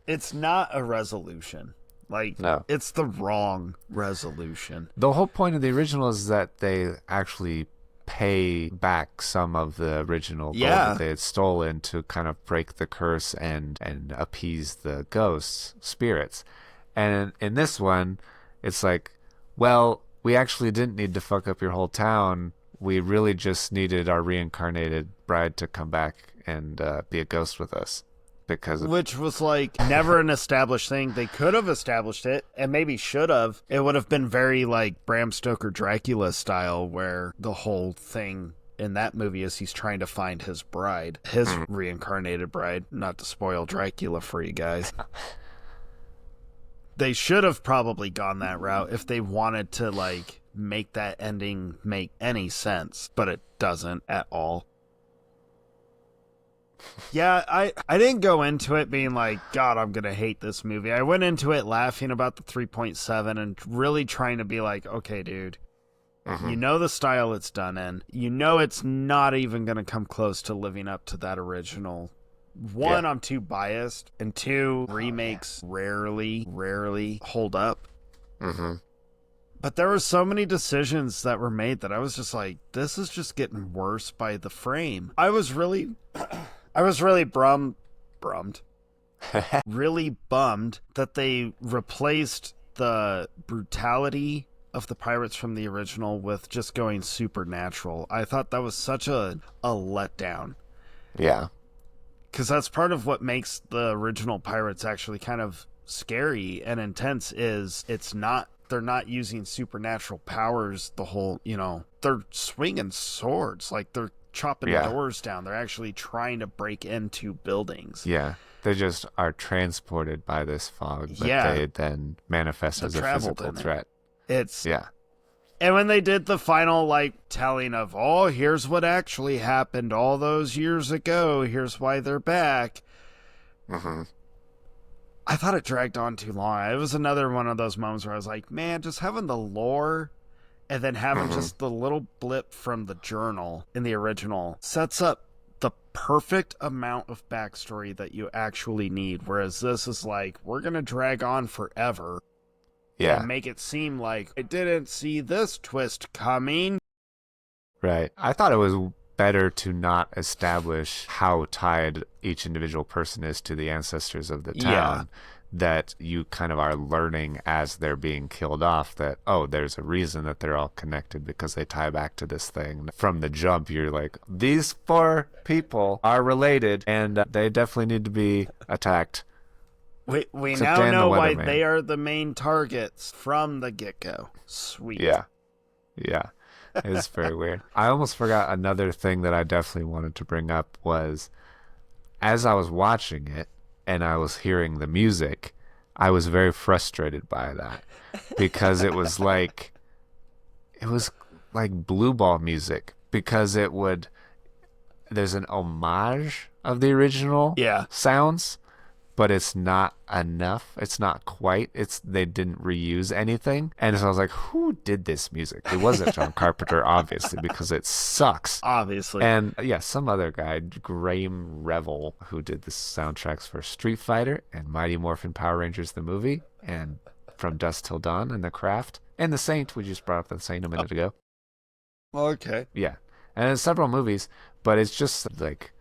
It's not a resolution. Like, no. It's the wrong resolution. The whole point of the original is that they actually pay back some of the original gold that they had stolen to kind of break the curse and appease the ghosts, spirits. And in this one, it's like, well, we actually didn't need to fuck up your whole town. We really just needed our reincarnated bride to come back and be a ghost with us. Which was like never an established thing. They could have established it, and maybe should have. It would have been very like Bram Stoker Dracula style, where the whole thing in that movie is he's trying to find his bride, his reincarnated bride. Not to spoil Dracula for you guys. They should have probably gone that route if they wanted to like make that ending make any sense, but it doesn't at all. Yeah, I didn't go into it being like, God, I'm going to hate this movie. I went into it laughing about the 3.7 and really trying to be like, okay, dude, you know the style it's done in. You know it's not even going to come close to living up to that original. One, I'm too biased, and two, remakes rarely hold up. But there were so many decisions that were made that I was just like, this is just getting worse by the frame. I was really really bummed that they replaced the brutality of the pirates from the original with just going supernatural. I thought that was such a letdown. Yeah. Because that's part of what makes the original Pirates actually kind of scary and intense is they're not using supernatural powers the whole, they're swinging swords, like they're chopping doors down. They're actually trying to break into buildings. Yeah. They just are transported by this fog, but they then manifest as a physical threat. And when they did the final, telling of, oh, here's what actually happened all those years ago, here's why they're back, I thought it dragged on too long. It was another one of those moments where I was like, man, just having the lore and then having just the little blip from the journal in the original sets up the perfect amount of backstory that you actually need, whereas this is like, we're going to drag on forever. Yeah. And make it seem like I didn't see this twist coming. Right. I thought it was better to not establish how tied each individual person is to the ancestors of the town. That you kind of are learning as they're being killed off that, oh, there's a reason that they're all connected because they tie back to this thing. From the jump, you're like, these 4 people are related and they definitely need to be attacked. We now know why they are the main targets from the get-go. Sweet. Yeah. It's very weird. I almost forgot another thing that I definitely wanted to bring up was, as I was watching it and I was hearing the music, I was very frustrated by that because it was like blue ball music, because there's an homage of the original sounds. but it's not enough. It's not quite. They didn't reuse anything. And so I was like, who did this music? It wasn't John Carpenter, obviously, because it sucks. Obviously. And yeah, some other guy, Graham Revel, who did the soundtracks for Street Fighter and Mighty Morphin Power Rangers the movie, and From Dusk Till Dawn and The Craft, and The Saint. We just brought up The Saint a minute ago. Okay. Yeah. And there's several movies, but it's just like,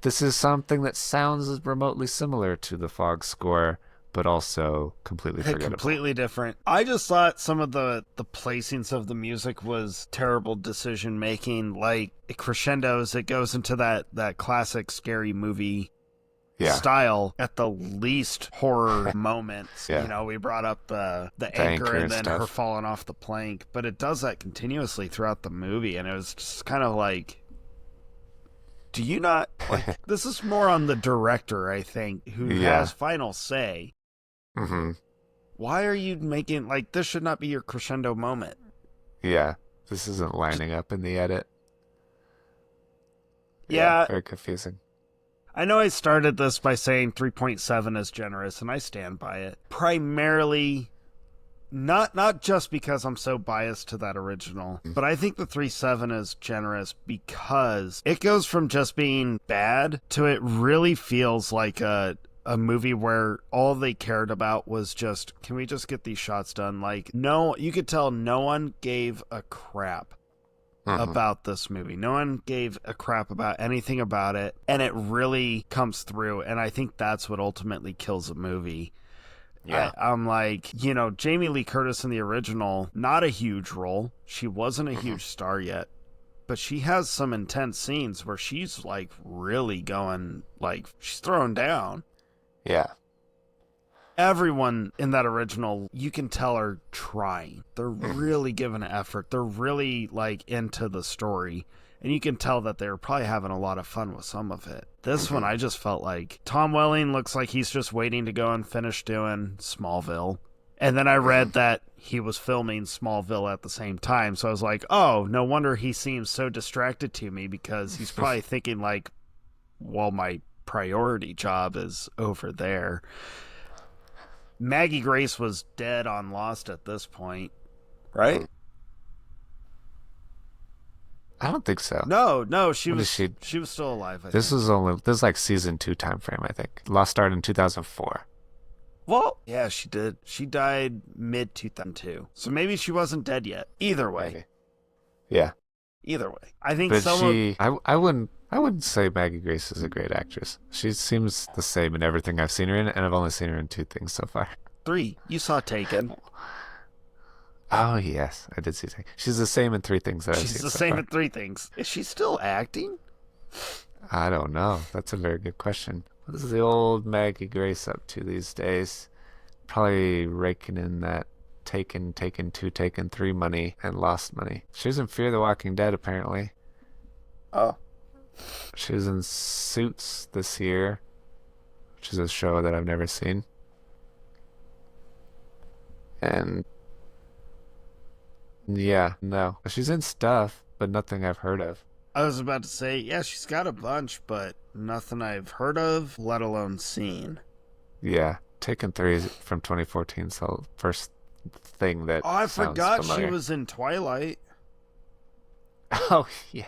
this is something that sounds remotely similar to the Fog score, but also completely forgettable. Completely different. I just thought some of the placings of the music was terrible decision making. Like, it crescendos, it goes into that classic scary movie style at the least horror moments. Yeah. You know, we brought up the anchor and then stuff. her falling off the plank, but it does that continuously throughout the movie, and it was just kind of like, do you not, like, this is more on the director, I think, who has final say. Mm-hmm. Why are you making, like, this should not be your crescendo moment? Yeah, this isn't lining up in the edit. Yeah. Very confusing. I know I started this by saying 3.7 is generous, and I stand by it. Primarily, not just because I'm so biased to that original, but I think the 3.7 is generous because it goes from just being bad to it really feels like a movie where all they cared about was just, can we just get these shots done? Like, no, you could tell no one gave a crap about this movie. No one gave a crap about anything about it, and it really comes through, and I think that's what ultimately kills a movie. Yeah. I'm like, you know, Jamie Lee Curtis in the original, not a huge role. She wasn't a huge star yet, but she has some intense scenes where she's like really going, like, she's throwing down. Yeah. Everyone in that original, you can tell, are trying. They're really giving an effort. They're really, like, into the story. And you can tell that they're probably having a lot of fun with some of it. This one, I just felt like Tom Welling looks like he's just waiting to go and finish doing Smallville. And then I read that he was filming Smallville at the same time. So I was like, oh, no wonder he seems so distracted to me, because he's probably thinking, like, well, my priority job is over there. Maggie Grace was dead on Lost at this point, right? I don't think so. No, she was still alive. This is like season 2 time frame, I think. Lost started in 2004. Well, yeah, she did. She died mid 2002, so maybe she wasn't dead yet. Either way, maybe. Yeah. Either way, I think. But I wouldn't say Maggie Grace is a great actress. She seems the same in everything I've seen her in, and I've only seen her in 2 things so far. 3. You saw Taken. Oh, yes. I did see Taken. She's the same in 3 things that I've seen She's the so same far. in 3 things. Is she still acting? I don't know. That's a very good question. What is the old Maggie Grace up to these days? Probably raking in that Taken 2, Taken 3 money and Lost money. She was in Fear the Walking Dead, apparently. Oh. She was in Suits this year, which is a show that I've never seen. And yeah, no. She's in stuff, but nothing I've heard of. I was about to say, yeah, she's got a bunch, but nothing I've heard of, let alone seen. Yeah, Taken 3 is from 2014, so first thing that I forgot familiar. She was in Twilight. Oh, yeah.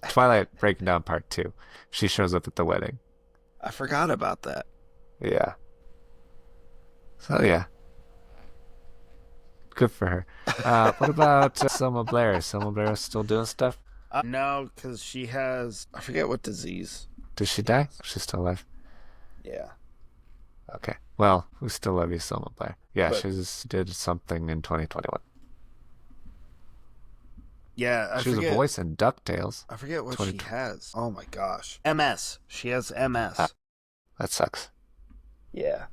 Twilight Breaking Down Part 2. She shows up at the wedding. I forgot about that. Yeah. So, yeah. Good for her. What about Selma Blair? Is Selma Blair still doing stuff? No, because she has, I forget what disease. Did she die? She's still alive. Yeah. Okay. Well, we still love you, Selma Blair. Yeah, she just did something in 2021. Yeah, she was a voice in DuckTales. I forget what she has. Oh my gosh. MS. She has MS. That sucks. Yeah.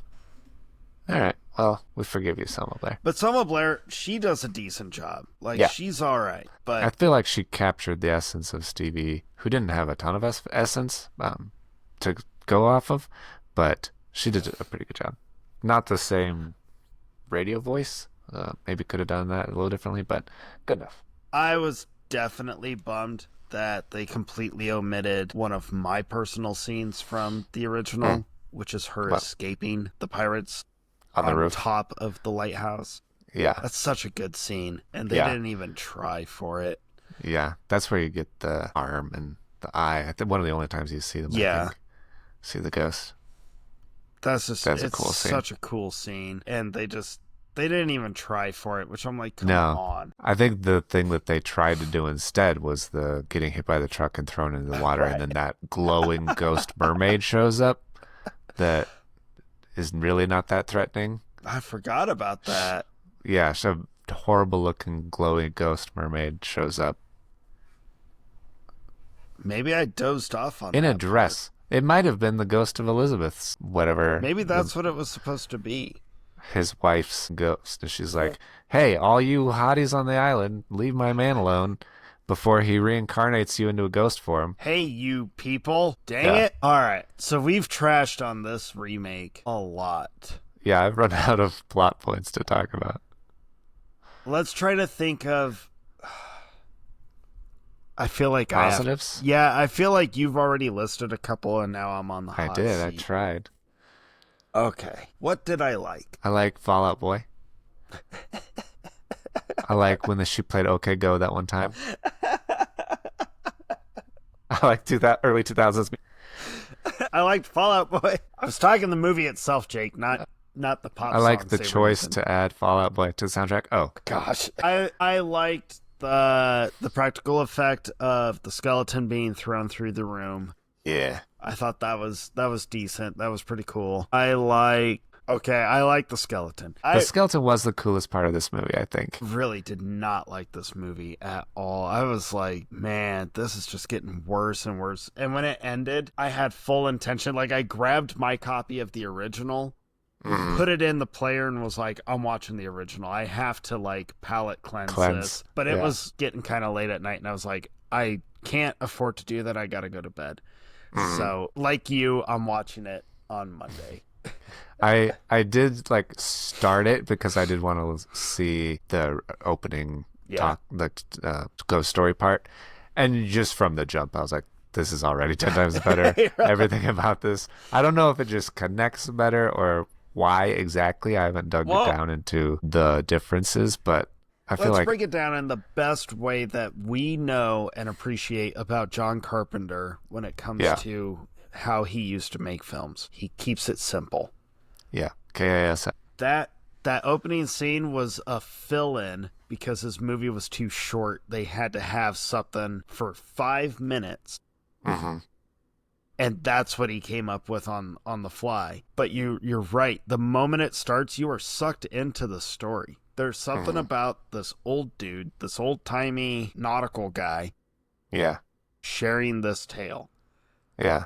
All right. Well, we forgive you, Selma Blair. But Selma Blair, she does a decent job. Like, she's all right. But I feel like she captured the essence of Stevie, who didn't have a ton of essence to go off of, but she did a pretty good job. Not the same radio voice. Maybe could have done that a little differently, but good enough. I was definitely bummed that they completely omitted one of my personal scenes from the original, which is her escaping the pirates on the roof, top of the lighthouse. Yeah. That's such a good scene, and they didn't even try for it. Yeah, that's where you get the arm and the eye. I think one of the only times you see them. I think. See the ghost. That's a cool scene. Such a cool scene, and they didn't even try for it, which I'm like, come on. I think the thing that they tried to do instead was the getting hit by the truck and thrown into the water, and then that glowing ghost mermaid shows up that is really not that threatening. I forgot about that. Yeah, so horrible looking glowing ghost mermaid shows up. Maybe I dozed off on in a dress. It might have been the ghost of Elizabeth's whatever. Maybe that's what it was supposed to be. His wife's ghost. And she's like, hey, all you hotties on the island, leave my man alone before he reincarnates you into a ghost form. Hey, you people. Dang it. All right. So we've trashed on this remake a lot. Yeah, I've run out of plot points to talk about. Let's try to think of... I feel like positives? I feel like you've already listed a couple, and now I'm on the hot seat. I tried. Okay. What did I like? I like Fall Out Boy. I like when she played OK Go that one time. I like early 2000s. I liked Fall Out Boy. I was talking the movie itself, Jake, not the pop song. I like the choice to add Fall Out Boy to the soundtrack. Oh, gosh. I liked the practical effect of the skeleton being thrown through the room. Yeah. I thought that was decent. That was pretty cool. I like the skeleton. The skeleton was the coolest part of this movie, I think. Really did not like this movie at all. I was like, man, this is just getting worse and worse. And when it ended, I had full intention. Like, I grabbed my copy of the original, put it in the player, and was like, I'm watching the original. I have to, like, palate cleanse this. But it was getting kind of late at night, and I was like, I can't afford to do that. I got to go to bed. So, like you, I'm watching it on Monday. I did like start it because I did want to see the opening talk, the ghost story part, and just from the jump, I was like, "This is already 10 times better." Right. Everything about this, I don't know if it just connects better or why exactly. I haven't dug down into the differences, but I feel like let's break it down in the best way that we know and appreciate about John Carpenter when it comes to how he used to make films. He keeps it simple. Yeah, KISS. That opening scene was a fill-in because his movie was too short. They had to have something for 5 minutes. Mm-hmm. And that's what he came up with on the fly. But you're right. The moment it starts, you are sucked into the story. There's something about this old dude, this old-timey nautical guy. Yeah. Sharing this tale. Yeah.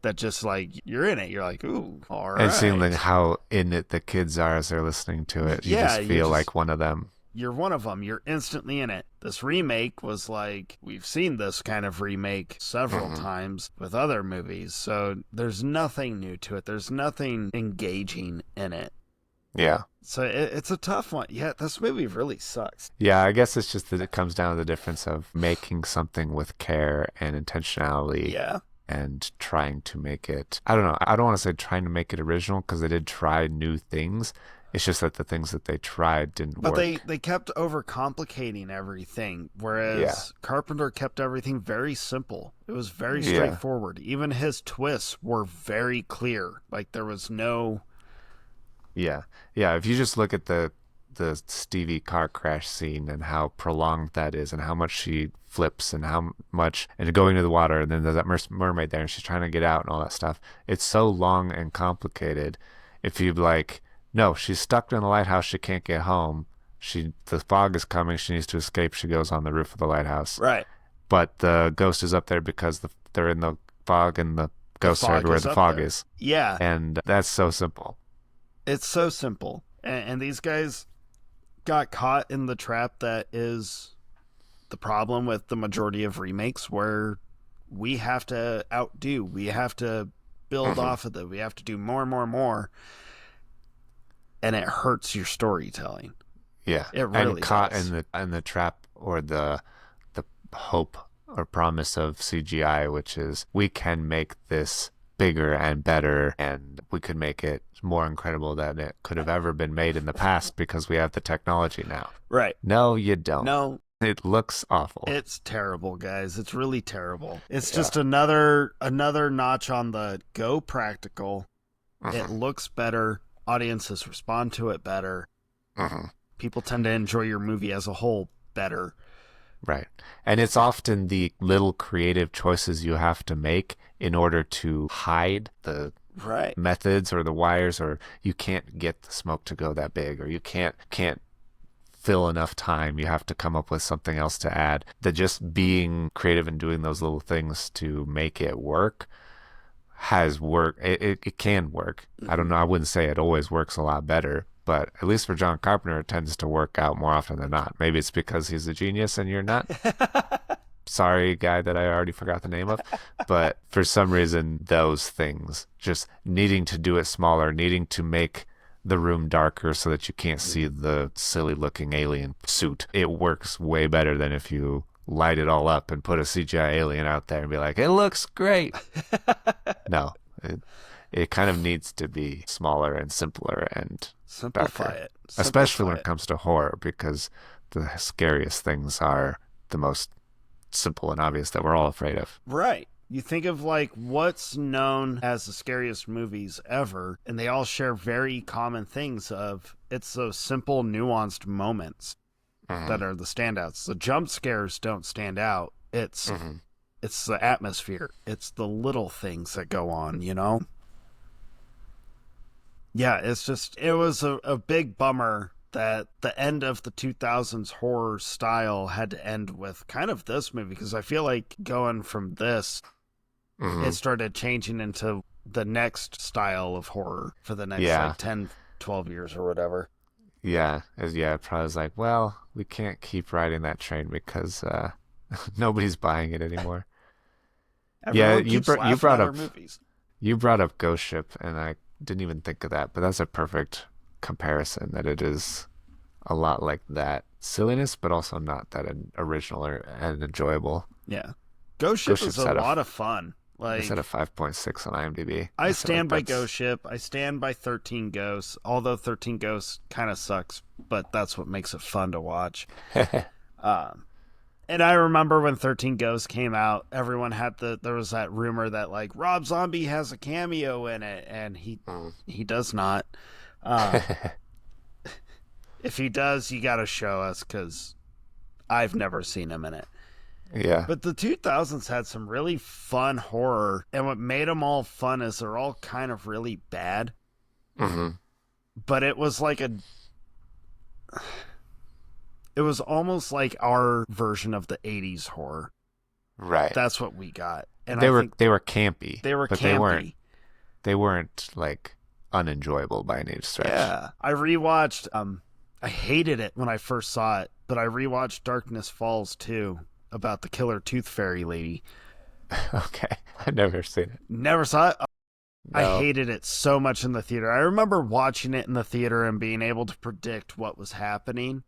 That just like, you're in it. You're like, ooh, all right. And seeing like how in it the kids are as they're listening to it. You just feel like one of them. You're one of them. You're instantly in it. This remake was like, we've seen this kind of remake several times with other movies. So there's nothing new to it. There's nothing engaging in it. Yeah. So it's a tough one. Yeah, this movie really sucks. Yeah, I guess it's just that it comes down to the difference of making something with care and intentionality. Yeah. And trying to make it, I don't know, I don't want to say trying to make it original because they did try new things. It's just that the things that they tried didn't work. But they kept overcomplicating everything, whereas Carpenter kept everything very simple. It was very straightforward. Even his twists were very clear. Like, there was no... Yeah. Yeah, if you just look at the Stevie car crash scene and how prolonged that is and how much she flips and how much and going to the water and then there's that mermaid there and she's trying to get out and all that stuff, it's so long and complicated. If you like, no, she's stuck in the lighthouse, she can't get home, the fog is coming, she needs to escape, she goes on the roof of the lighthouse, right? But the ghost is up there because they're in the fog and the ghost heard where the fog is. Yeah, and that's so simple. It's so simple. And these guys got caught in the trap that is the problem with the majority of remakes, where we have to outdo, we have to build off of it, we have to do more and more and more, and it hurts your storytelling. Yeah, it really and caught does. in the trap or the hope or promise of CGI, which is we can make this bigger and better, and we could make it more incredible than it could have ever been made in the past because we have the technology now. Right. No, you don't. No. It looks awful. It's terrible, guys. It's really terrible. It's just another notch on the go practical. It looks better. Audiences respond to it better. People tend to enjoy your movie as a whole better. Right. And it's often the little creative choices you have to make in order to hide the methods or the wires, or you can't get the smoke to go that big, or you can't fill enough time. You have to come up with something else to add. That just being creative and doing those little things to make it work has worked. It can work. I don't know. I wouldn't say it always works a lot better, but at least for John Carpenter, it tends to work out more often than not. Maybe it's because he's a genius and you're not. Sorry, guy that I already forgot the name of. But for some reason, those things, just needing to do it smaller, needing to make the room darker so that you can't see the silly looking alien suit, it works way better than if you light it all up and put a CGI alien out there and be like, it looks great. No, it kind of needs to be smaller and simpler and simplify darker. it. Especially when it comes to horror, because the scariest things are the most simple and obvious that we're all afraid of. Right. You think of like what's known as the scariest movies ever, and they all share very common things of it's those simple, nuanced moments that are the standouts. The jump scares don't stand out. It's the atmosphere. It's the little things that go on, you know? Yeah, it was a big bummer that the end of the 2000s horror style had to end with kind of this movie, because I feel like going from this, it started changing into the next style of horror for the next like 10, 12 years or whatever. Yeah, it probably was like, well, we can't keep riding that train because nobody's buying it anymore. Everyone you brought up movies. You brought up Ghost Ship, and I didn't even think of that, but that's a perfect comparison, that it is a lot like that silliness, but also not that original and enjoyable. Yeah. Ghost Ship is a lot of fun. Like, it's at a 5.6 on IMDb. I stand by Ghost Ship. I stand by 13 Ghosts, although 13 Ghosts kind of sucks, but that's what makes it fun to watch. And I remember when 13 Ghosts came out, everyone had there was that rumor that like Rob Zombie has a cameo in it, and he does not. If he does, you got to show us, because I've never seen him in it. Yeah. But the 2000s had some really fun horror, and what made them all fun is they're all kind of really bad. But it was like it was almost like our version of the 80s horror. Right. That's what we got. And they were campy. They were campy. They weren't like unenjoyable by any stretch. Yeah. I rewatched I hated it when I first saw it, but I rewatched Darkness Falls too, about the killer tooth fairy lady. Okay. I've never seen it. Never saw it? No. I hated it so much in the theater. I remember watching it in the theater and being able to predict what was happening.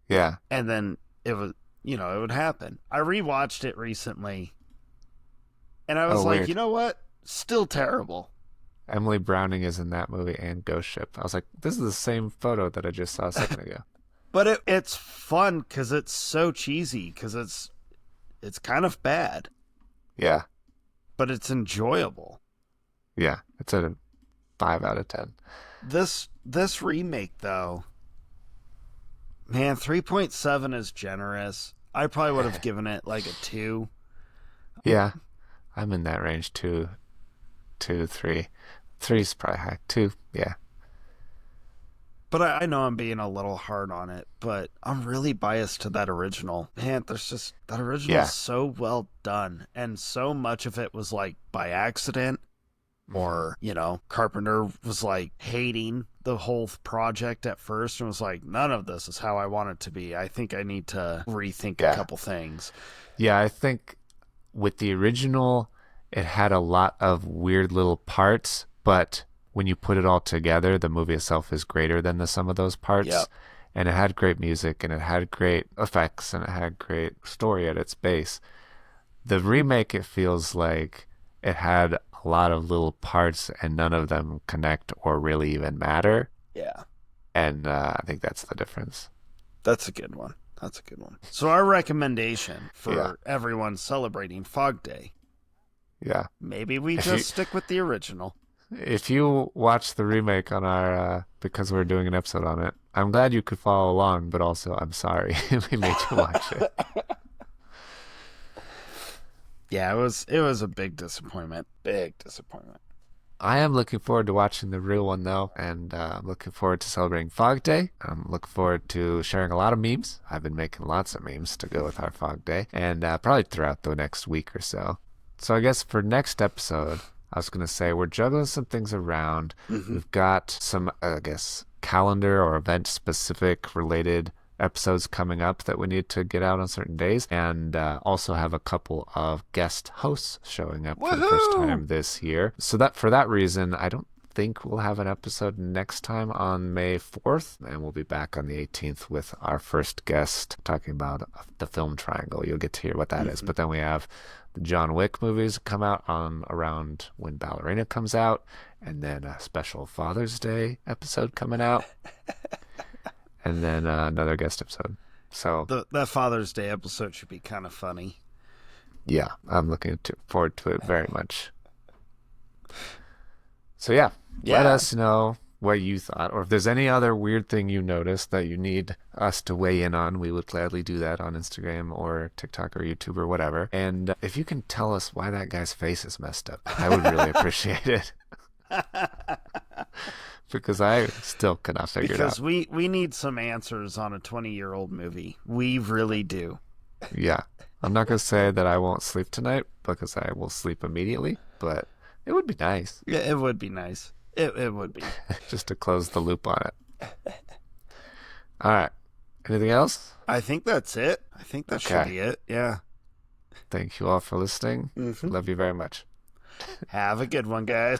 Yeah. And then it was, it would happen. I rewatched it recently, and I was like, weird. You know what? Still terrible. Emily Browning is in that movie and Ghost Ship. I was like, this is the same photo that I just saw a second ago. But it's fun because it's so cheesy, because it's kind of bad. Yeah. But it's enjoyable. Yeah. It's a 5 out of 10. This remake, though, man, 3.7 is generous. I probably would have given it like a 2. Yeah. I'm in that range, 2, 3. 3's probably high. 2, yeah. But I know I'm being a little hard on it, but I'm really biased to that original. Man, that original is so well done, and so much of it was like by accident, or, Carpenter was like hating the whole project at first and was like, none of this is how I want it to be. I think I need to rethink a couple things. Yeah, I think with the original, it had a lot of weird little parts, but when you put it all together, the movie itself is greater than the sum of those parts. Yep. And it had great music, and it had great effects, and it had great story at its base. The remake, it feels like it had a a lot of little parts and none of them connect or really even matter. Yeah. And I think that's the difference. That's a good one. So our recommendation for everyone celebrating Fog Day. Yeah. Maybe we just stick with the original. If you watch the remake on our, because we're doing an episode on it, I'm glad you could follow along, but also I'm sorry we made you watch it. Yeah, it was a big disappointment. I am looking forward to watching the real one, though, and I'm looking forward to celebrating Fog Day. I'm looking forward to sharing a lot of memes. I've been making lots of memes to go with our Fog Day, and probably throughout the next week or so. So I guess for next episode, I was going to say we're juggling some things around. Mm-hmm. We've got some, I guess, calendar or event-specific related episodes coming up that we need to get out on certain days, and also have a couple of guest hosts showing up for the first time this year. So that for that reason, I don't think we'll have an episode next time on May 4th, and we'll be back on the 18th with our first guest talking about the film Triangle. You'll get to hear what that is. But then we have the John Wick movies come out on around when Ballerina comes out, and then a special Father's Day episode coming out. And then another guest episode. So that Father's Day episode should be kind of funny. Yeah, I'm looking forward to it very much. So let us know what you thought, or if there's any other weird thing you noticed that you need us to weigh in on. We would gladly do that on Instagram or TikTok or YouTube or whatever. And if you can tell us why that guy's face is messed up, I would really appreciate it. Because I still cannot figure it out. Because we need some answers on a 20-year-old movie. We really do. Yeah. I'm not going to say that I won't sleep tonight, because I will sleep immediately, but it would be nice. Yeah, it would be nice. It would be. Just to close the loop on it. All right. Anything else? I think that's it. I think that should be it. Yeah. Thank you all for listening. Mm-hmm. Love you very much. Have a good one, guys.